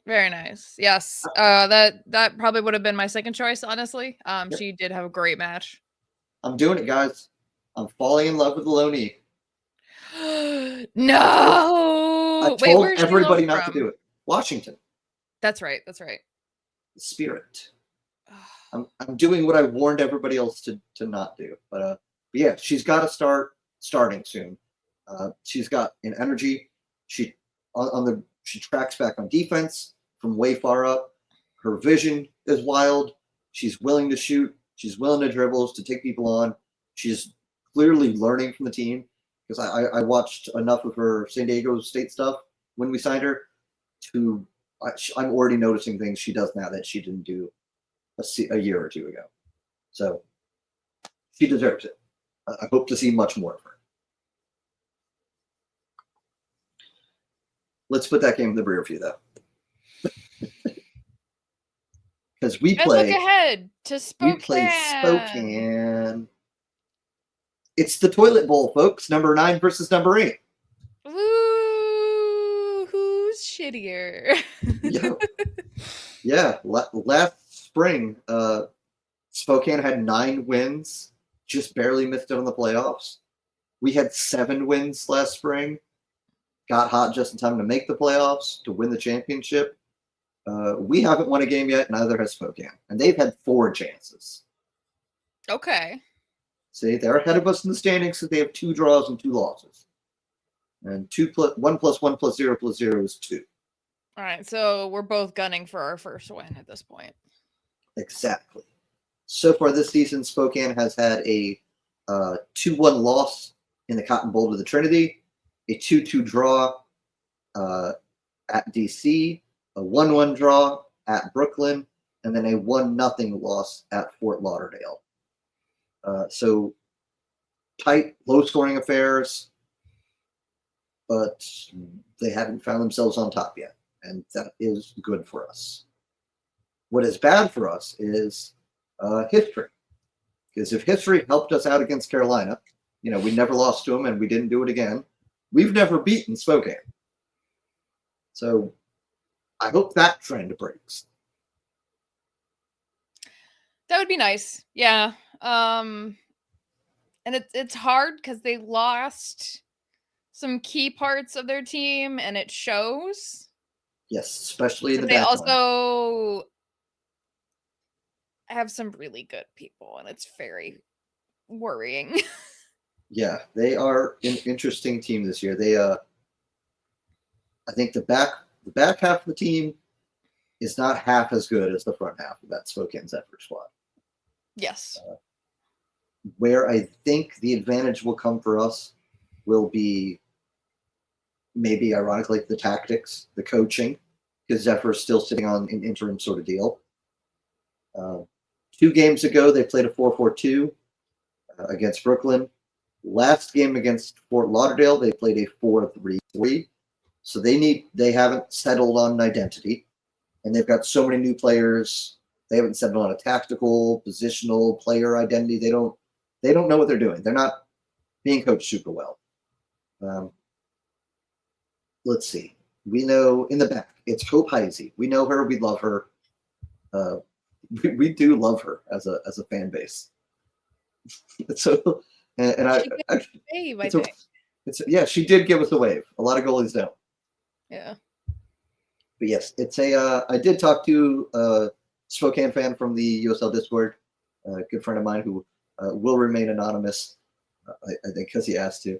Very nice. Yes. That probably would have been my second choice, honestly. Yep. She did have a great match. I'm doing it, guys. I'm falling in love with Loney. No. I told everybody not to do it. Washington. That's right. The Spirit. I'm doing what I warned everybody else to not do. But yeah, she's got to starting soon. She's got an energy. She tracks back on defense from way far up. Her vision is wild. She's willing to shoot. She's willing to dribble, to take people on. She's clearly learning from the team, because I watched enough of her San Diego State stuff when we signed her to I'm already noticing things she does now that she didn't do a year or two ago. So she deserves it. I hope to see much more of her. Let's put that game in the rear view, though. Because we look ahead to Spokane. We play Spokane. It's the toilet bowl, folks. Number 9 versus number 8. Ooh, who's shittier? Yeah. Last spring, Spokane had 9 wins, just barely missed it on the playoffs. We had 7 wins last spring, got hot just in time to make the playoffs, to win the championship. We haven't won a game yet, neither has Spokane. And they've had 4 chances. Okay. See, they're ahead of us in the standings because they have 2 draws and 2 losses. And 1 plus 1 plus 0 plus 0 is 2. All right, so we're both gunning for our first win at this point. Exactly. So far this season, Spokane has had a 2-1 loss in the Cotton Bowl to the Trinity, a 2-2 draw at DC, a 1-1 draw at Brooklyn, and then a 1-0 loss at Fort Lauderdale. So tight, low-scoring affairs, but they haven't found themselves on top yet, and that is good for us. What is bad for us is history, because if history helped us out against Carolina, we never lost to them and we didn't do it again. We've never beaten Spokane. So I hope that trend breaks. That would be nice. Yeah. And it's hard because they lost some key parts of their team and it shows. Yes, especially in the they back also line. Have some really good people, and it's very worrying. Yeah, they are an interesting team this year. They I think the back half of the team is not half as good as the front half of that Spokane Zephyr squad. Yes. Where I think the advantage will come for us will be maybe ironically the tactics, the coaching, because Zephyr is still sitting on an interim sort of deal. 2 games ago, they played a 4-4-2 against Brooklyn. Last game against Fort Lauderdale, they played a 4-3-3. So they haven't settled on an identity, and they've got so many new players. They haven't settled on a tactical, positional player identity. They don't know what they're doing. They're not being coached super well. Let's see. We know in the back, it's Hope Heisey. We know her. We love her. We do love her as a fan base. So, she did give us a wave. A lot of goalies don't. Yeah. But yes, it's I did talk to a Spokane fan from the USL Discord, a good friend of mine who will remain anonymous, I think because he asked to.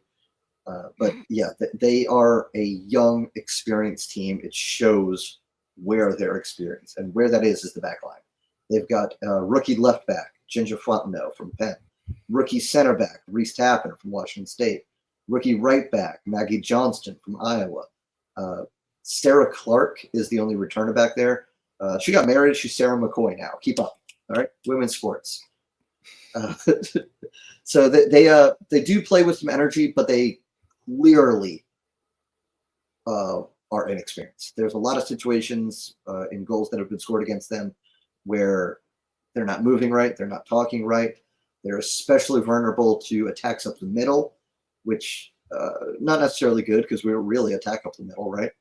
But yeah, they are a young, experienced team. It shows where they're experienced, and where that is the back line. They've got rookie left back, Ginger Fontenot from Penn. Rookie center back, Reese Tappan from Washington State. Rookie right back, Maggie Johnston from Iowa. Sarah Clark is the only returner back there. She got married. She's Sarah McCoy now. Keep up. All right. Women's sports. So they do play with some energy, but they clearly are inexperienced. There's a lot of situations in goals that have been scored against them where they're not moving right. They're not talking right. They're especially vulnerable to attacks up the middle, which not necessarily good because we don't really attack up the middle, right?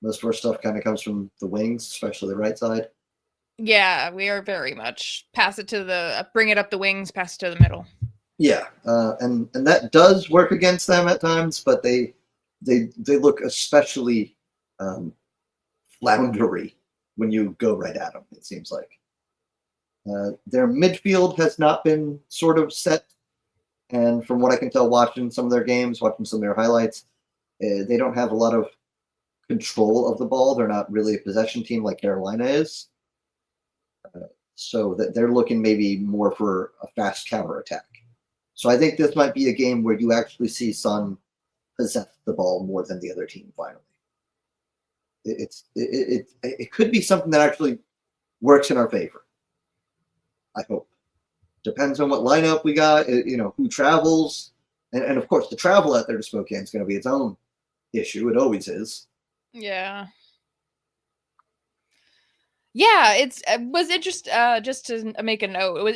Most of our stuff kind of comes from the wings, especially the right side. Yeah, we are very much bring it up the wings, pass it to the middle. Yeah, and that does work against them at times, but they look especially floundery when you go right at them, it seems like. Their midfield has not been sort of set, and from what I can tell watching some of their games, watching some of their highlights, they don't have a lot of control of the ball. They're not really a possession team like Carolina is. So that they're looking maybe more for a fast counterattack. So I think this might be a game where you actually see Sun possess the ball more than the other team finally. It could be something that actually works in our favor. I hope. Depends on what lineup we got, who travels. And of course, the travel out there to Spokane is going to be its own issue. It always is. Yeah. Yeah, it was interesting. Just to make a note, it was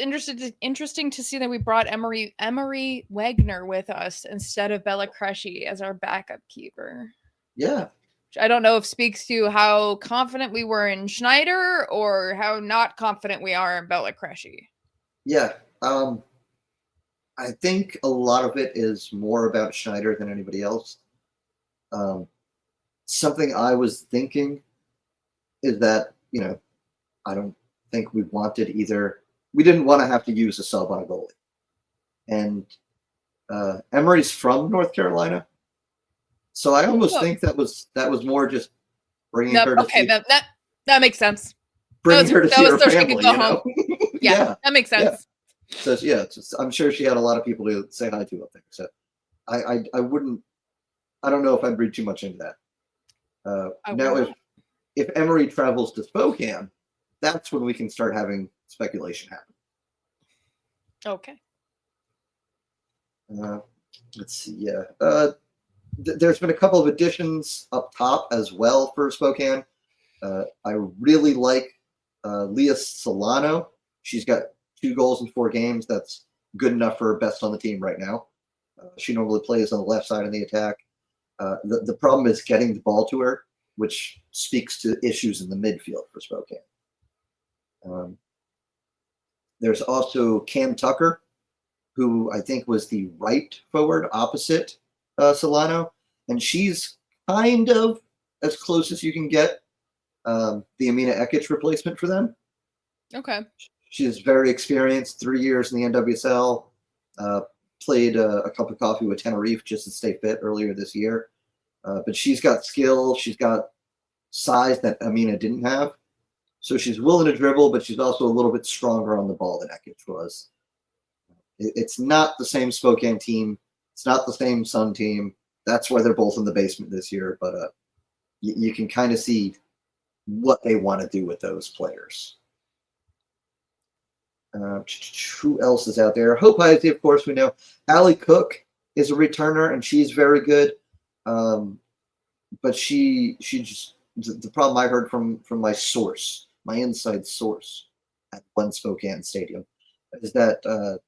interesting to see that we brought Emery Wagner with us instead of Bella Cresci as our backup keeper. Yeah. Which I don't know if speaks to how confident we were in Schneider or how not confident we are in Bella Cresci. Yeah. I think a lot of it is more about Schneider than anybody else. Something I was thinking is that, I don't think we wanted either. We didn't want to have to use a sub on a goalie. And Emery's from North Carolina. So I almost think that was more just bringing her to okay, see. That makes sense. Bringing her to see her family, Yeah, that makes sense. Yeah. So I'm sure she had a lot of people to say hi to up there. So I wouldn't. I don't know if I'd read too much into that. Now, if Emery travels to Spokane, that's when we can start having speculation happen. Okay. Let's see. Yeah. There's been a couple of additions up top as well for Spokane. I really like Leah Solano. She's got 2 goals in 4 games. That's good enough for best on the team right now. She normally plays on the left side of the attack. The problem is getting the ball to her, which speaks to issues in the midfield for Spokane. There's also Cam Tucker, who I think was the right forward opposite Solano, and she's kind of as close as you can get the Amina Ekic replacement for them. Okay. She's very experienced, 3 years in the NWSL, played a cup of coffee with Tenerife just to stay fit earlier this year. But she's got skill. She's got size that Amina didn't have. So she's willing to dribble, but she's also a little bit stronger on the ball than Ekic was. It's not the same Spokane team. It's not the same Sun team. That's why they're both in the basement this year. But you can kind of see what they want to do with those players. Who else is out there? Hope Heisey, of course, we know. Allie Cook is a returner, and she's very good. But she just the problem I heard from my source, my inside source at One Spokane Stadium, is that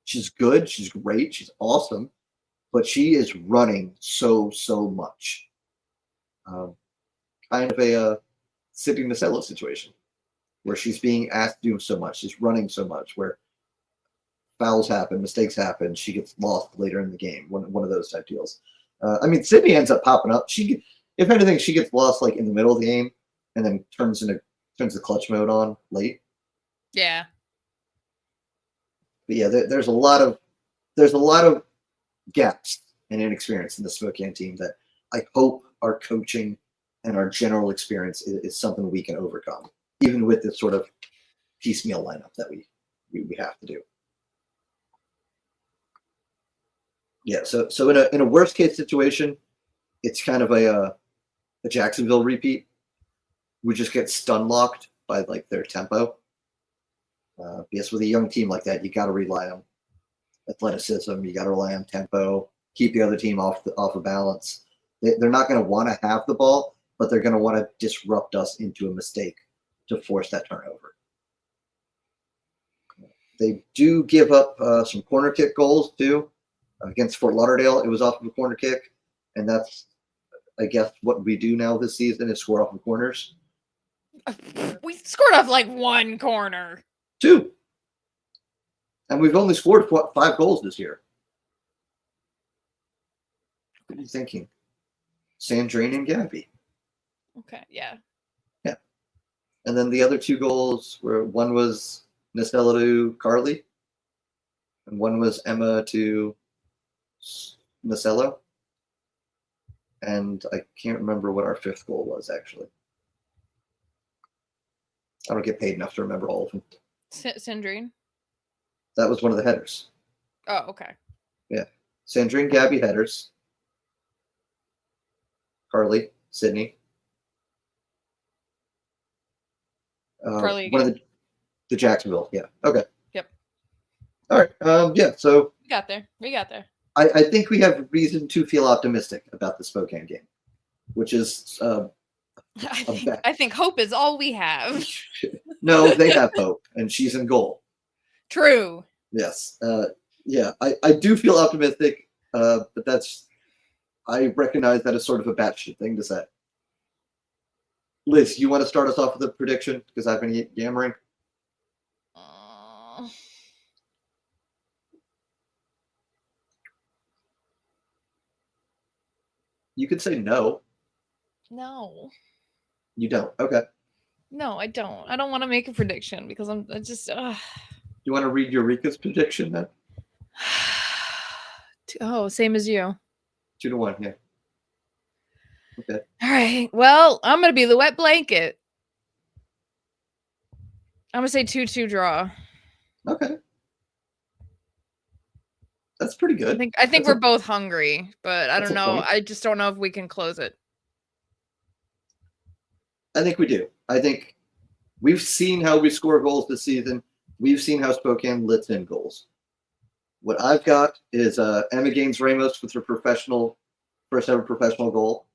she's good, she's great, she's awesome, but she is running so much. Kind of a Sydney Masello situation where she's being asked to do so much, she's running so much, where fouls happen, mistakes happen, she gets lost later in the game, one of those type deals. Sydney ends up popping up. If anything, she gets lost like in the middle of the game, and then turns the clutch mode on late. Yeah. But yeah, there's a lot of gaps and inexperience in the Spokane team that I hope our coaching and our general experience is something we can overcome, even with this sort of piecemeal lineup that we have to do. Yeah, so in a worst case situation, it's kind of a Jacksonville repeat. We just get stun locked by like their tempo. Yes, with a young team like that, you got to rely on athleticism. You got to rely on tempo. Keep the other team off of balance. They're not going to want to have the ball, but they're going to want to disrupt us into a mistake to force that turnover. They do give up some corner kick goals too. Against Fort Lauderdale, it was off of a corner kick, and that's, I guess, what we do now this season is score off of corners. We scored off like 1 corner. 2. And we've only scored 5 goals this year. What are you thinking? Sandrine and Gabby. Okay, yeah. Yeah. And then the other 2 goals were, one was Nacella to Carly, and one was Emma to Nacella. And I can't remember what our 5th goal was, actually. I don't get paid enough to remember all of them. Sandrine? That was one of the headers. Oh, okay. Yeah. Sandrine, Gabby headers. Carly, Sydney. Carly One of again. the Jacksonville. Yeah. Okay. Yep. All right. Yeah. So We got there. We got there. I think we have reason to feel optimistic about the Spokane game, which is I think hope is all we have. no, they have hope, and she's in goal. True. Yes. Yeah. I do feel optimistic, but I recognize that is sort of a batshit thing to say. Liz, you want to start us off with a prediction because I've been yammering. You could say no. No. You don't. Okay. No, I don't. I don't want to make a prediction because I just. You want to read Eureka's prediction then? Oh, same as you. 2-1. Yeah. Okay. All right. Well, I'm gonna be the wet blanket. I'm gonna say 2-2 draw. Okay. That's pretty good. I think we're both hungry, but I don't know. Point. I just don't know if we can close it. I think we do. I think we've seen how we score goals this season. We've seen how Spokane lets in goals. What I've got is Emma Gaines Ramos with her first ever professional goal.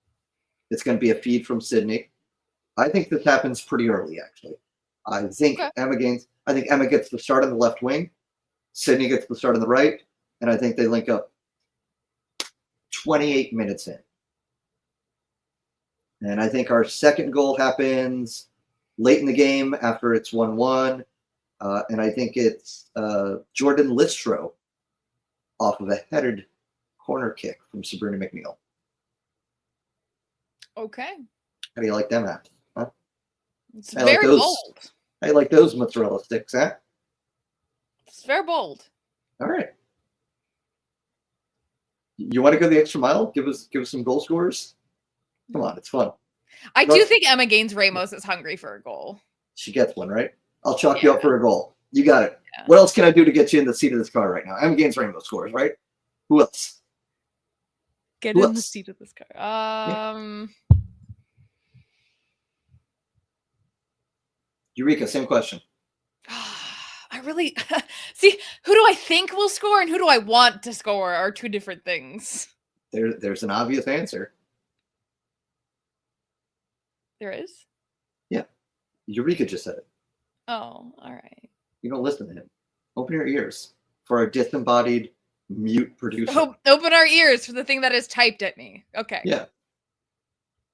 It's going to be a feed from Sydney. I think this happens pretty early, actually. I think Emma gets the start on the left wing. Sydney gets the start on the right. And I think they link up 28 minutes in. And I think our second goal happens late in the game after it's 1-1. And I think it's Jordan Listro off of a headed corner kick from Sabrina McNeil. Okay. How do you like them at? Huh? It's very bold. I like those mozzarella sticks, huh? It's very bold. All right. You want to go the extra mile? Give us some goal scorers? Come on, it's fun. I do think Emma Gaines Ramos is hungry for a goal. She gets one, right? I'll chalk you up for a goal. You got it. Yeah. What else can I do to get you in the seat of this car right now? Emma Gaines Ramos scores, right? Who else? Get in the seat of this car. Eureka, same question. I really see, who do I think will score and who do I want to score are two different things. There's an obvious answer. There is? Yeah. Eureka just said it. Oh, all right. You don't listen to him. Open your ears for our disembodied mute producer. Open our ears for the thing that is typed at me. Okay. Yeah.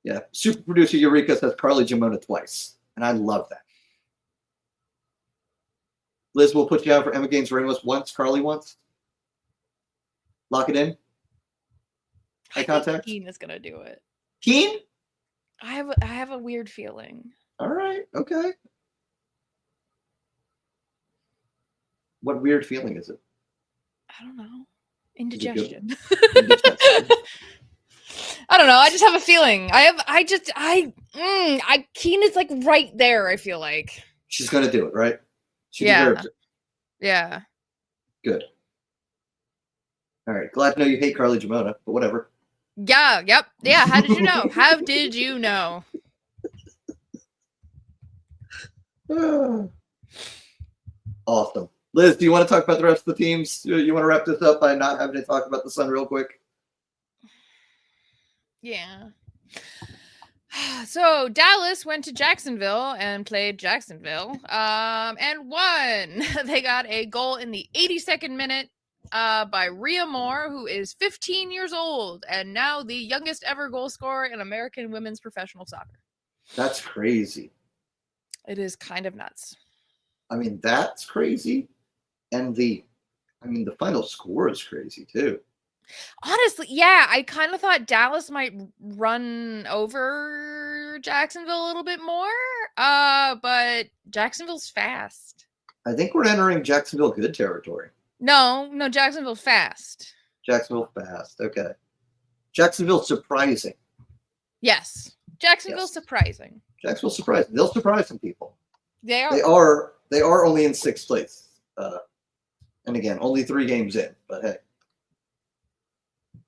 Yeah. Super producer Eureka says Carly Jamona twice. And I love that. Liz, we'll put you out for Emma Gaines Ramos once, Carly once. Lock it in. Eye contact. Keen is gonna do it. Keen? I have a weird feeling. All right. Okay. What weird feeling is it? I don't know. Indigestion. I don't know. I just have a feeling. Keen is like right there, I feel like. She's gonna do it, right? She deserves it. Yeah. Good. All right. Glad to know you hate Carly Jamona, but whatever. Yeah. Yep. Yeah. How did you know? How did you know? Awesome. Liz, do you want to talk about the rest of the teams? You want to wrap this up by not having to talk about the Sun real quick? Yeah. So Dallas went to Jacksonville and played Jacksonville and won. They got a goal in the 82nd minute by Rhea Moore, who is 15 years old and now the youngest ever goal scorer in American women's professional soccer. That's crazy. It is kind of nuts. I mean, that's crazy. And the final score is crazy too. Honestly, yeah, I kind of thought Dallas might run over Jacksonville a little bit more, but Jacksonville's fast. I think we're entering Jacksonville good territory. No, Jacksonville fast. Jacksonville fast, okay. Jacksonville surprising. Yes, Jacksonville surprising. Jacksonville surprising. They'll surprise some people. They are. They are only in 6th place. And again, only 3 games in, but hey.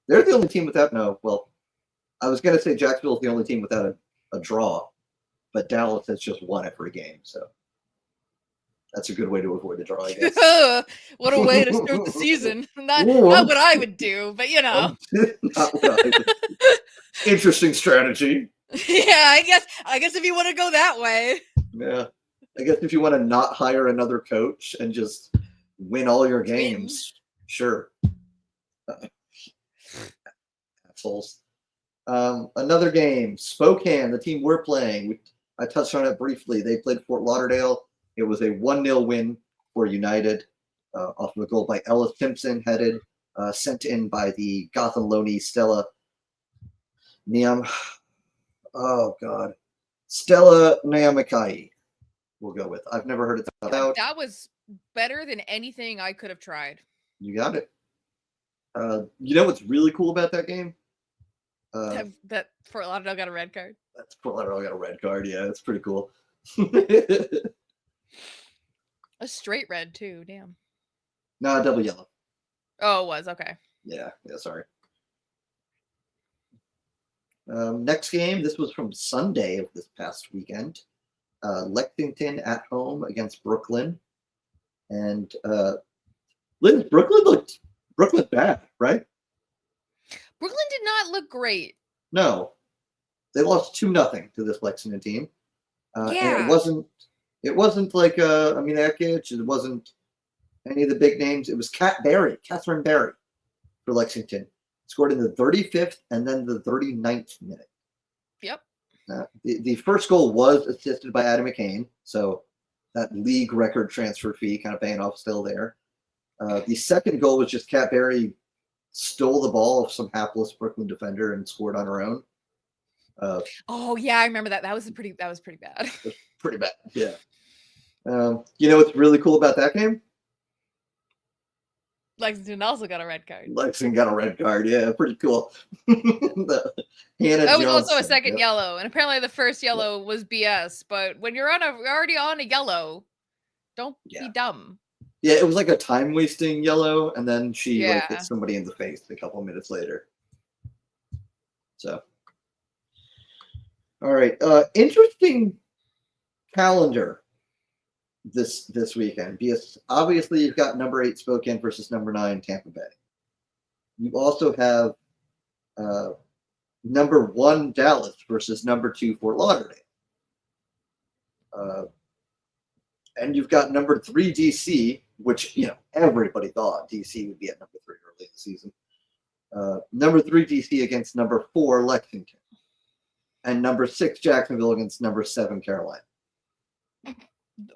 They're the only team without I was going to say Jacksonville's the only team without a draw, but Dallas has just won every game, so that's a good way to avoid a draw, I guess. What a way to start the season. Not what I would do, but not what I would do. Interesting strategy. Yeah, I guess if you want to go that way. Yeah. I guess if you want to not hire another coach and just win all your games, sure. Assholes. Another game, Spokane, the team we're playing. I touched on it briefly. They played Fort Lauderdale. It was a 1-0 win for United off of a goal by Ellis Simpson, headed, sent in by the Gotham Loney Stella Niam. Oh, God. Stella Niamakai, we'll go with. I've never heard it out. That was better than anything I could have tried. You got it. You know what's really cool about that game? That Fort Lauderdale got a red card. That's Fort Lauderdale got a red card. Yeah, that's pretty cool. A straight red too. Damn. No, double yellow. Oh, it was okay. Yeah. Sorry. Next game. This was from Sunday of this past weekend. Lexington at home against Brooklyn, and Brooklyn looked bad, right? Brooklyn did not look great. No, they lost 2-0 to this Lexington team. Yeah, and it wasn't like Akic. It wasn't any of the big names. It was Catherine Berry for Lexington. Scored in the 35th and then the 39th minute. Yep. The first goal was assisted by Adam McCain, so that league record transfer fee kind of paying off still there. The second goal was just Cat Berry stole the ball of some hapless Brooklyn defender and scored on her own. Oh yeah, I remember that. That was pretty bad. It was pretty bad. Yeah. You know what's really cool about that game? Lexington also got a red card. Lexington got a red card. Yeah, pretty cool. Hannah that was Johnson, also a second yellow, and apparently the first yellow was BS. But when you're already on a yellow, don't be dumb. Yeah, it was like a time wasting yellow, and then she hit somebody in the face a couple of minutes later. So, all right, interesting calendar this weekend, because obviously you've got number 8 Spokane versus number 9 Tampa Bay. You also have number 1 Dallas versus number 2 Fort Lauderdale. And you've got number 3 DC, which everybody thought DC would be at number 3 early in the season. Number 3 DC against number 4 Lexington, and number 6 Jacksonville against number 7 Carolina.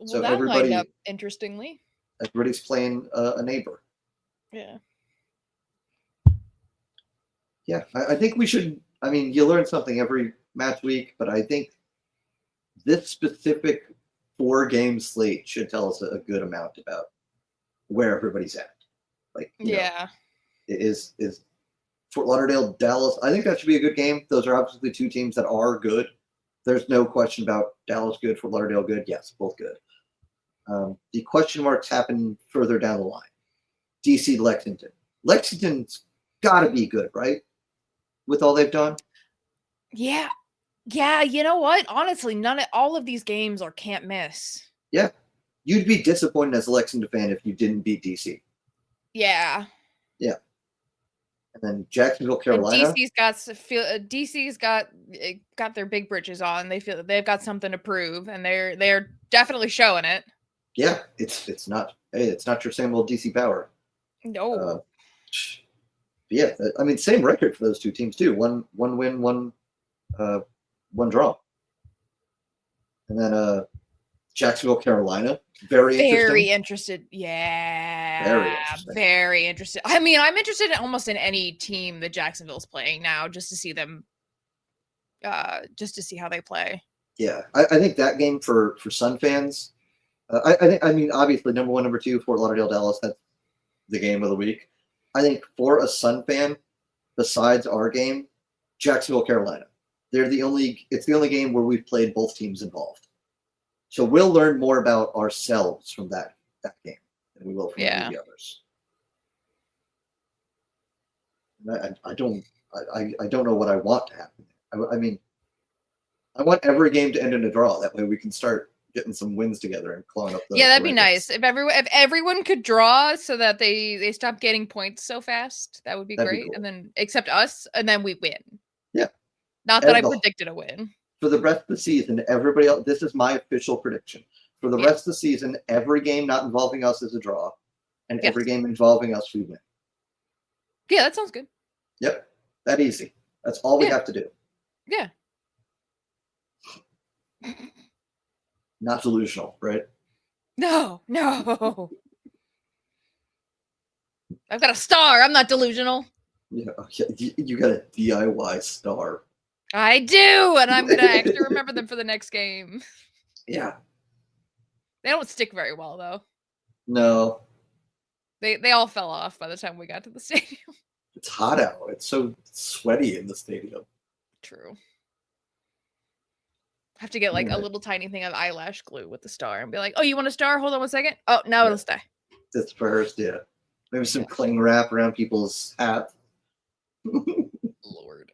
Well, so that lined up interestingly. Everybody's playing a neighbor. Yeah. Yeah, I think we should. I mean, you learn something every match week, but I think this specific 4-game slate should tell us a good amount about where everybody's at. Like, is Fort Lauderdale, Dallas? I think that should be a good game. Those are obviously 2 teams that are good. There's no question about Dallas good, Fort Lauderdale good. Yes, both good. The question marks happen further down the line. DC, Lexington. Lexington's got to be good, right? With all they've done? Yeah. Yeah, you know what? Honestly, all of these games are can't miss. Yeah. You'd be disappointed as a Lexington fan if you didn't beat DC. Yeah. Yeah. And then Jacksonville, Carolina. DC's got their big britches on. They feel they've got something to prove, and they're definitely showing it. Yeah, it's not your same old DC power. No. Yeah, I mean, same record for those 2 teams too. One win, one draw. And then Jacksonville, Carolina. Very interested. Yeah. Very interesting. Very interested. I mean, I'm interested in almost in any team that Jacksonville's playing now, just to see them, just to see how they play. Yeah, I think that game for Sun fans, I mean, obviously number 1, number 2, Fort Lauderdale, Dallas. That's the game of the week. I think for a Sun fan, besides our game, Jacksonville, Carolina. It's the only game where we've played both teams involved. So we'll learn more about ourselves from that game. than we will from any of the others. And I don't know what I want to happen. I mean, I want every game to end in a draw. That way we can start getting some wins together and clawing up the that'd be rankings. nice. If everyone could draw so that they stop getting points so fast, that would be That'd be great. cool. And then except us, and then we win. Yeah. Not that I predicted a win. For the rest of the season, everybody else, this is my official prediction. For the rest of the season, every game not involving us is a draw, and every game involving us, we win. Yeah, that sounds good. Yep. That easy. That's all we have to do. Yeah. Not delusional, right? No. I've got a star. I'm not delusional. Yeah, you got a DIY star. I do, and I'm going to actually remember them for the next game. Yeah. They don't stick very well, though. No. They all fell off by the time we got to the stadium. It's hot out. It's so sweaty in the stadium. True. I have to get like a little tiny thing of eyelash glue with the star and be like, oh, you want a star? Hold on 1 second. Oh, now it'll stay. That's first, yeah. Maybe some cling wrap around people's hats. Lord.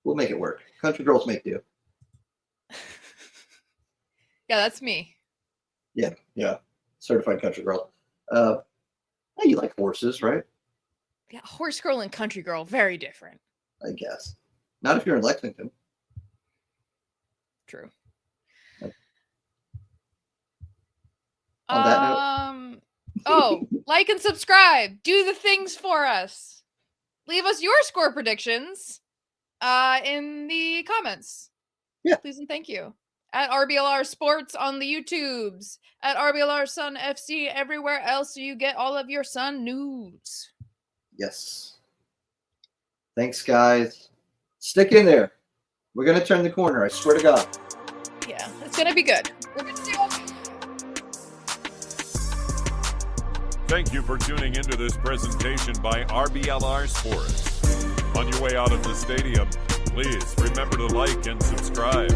We'll make it work. Country girls make do. Yeah, that's me. Yeah. Certified country girl. Hey, you like horses, right? Yeah, horse girl and country girl, very different. I guess. Not if you're in Lexington. True. On that note. Like and subscribe. Do the things for us. Leave us your score predictions in the comments. Yeah. Please and thank you. At RBLR Sports on the YouTubes. At RBLR Sun FC everywhere else you get all of your Sun news. Yes. Thanks, guys. Stick in there. We're going to turn the corner. I swear to God. Yeah, it's going to be good. We're going to do it. Thank you for tuning into this presentation by RBLR Sports. On your way out of the stadium, please remember to like and subscribe.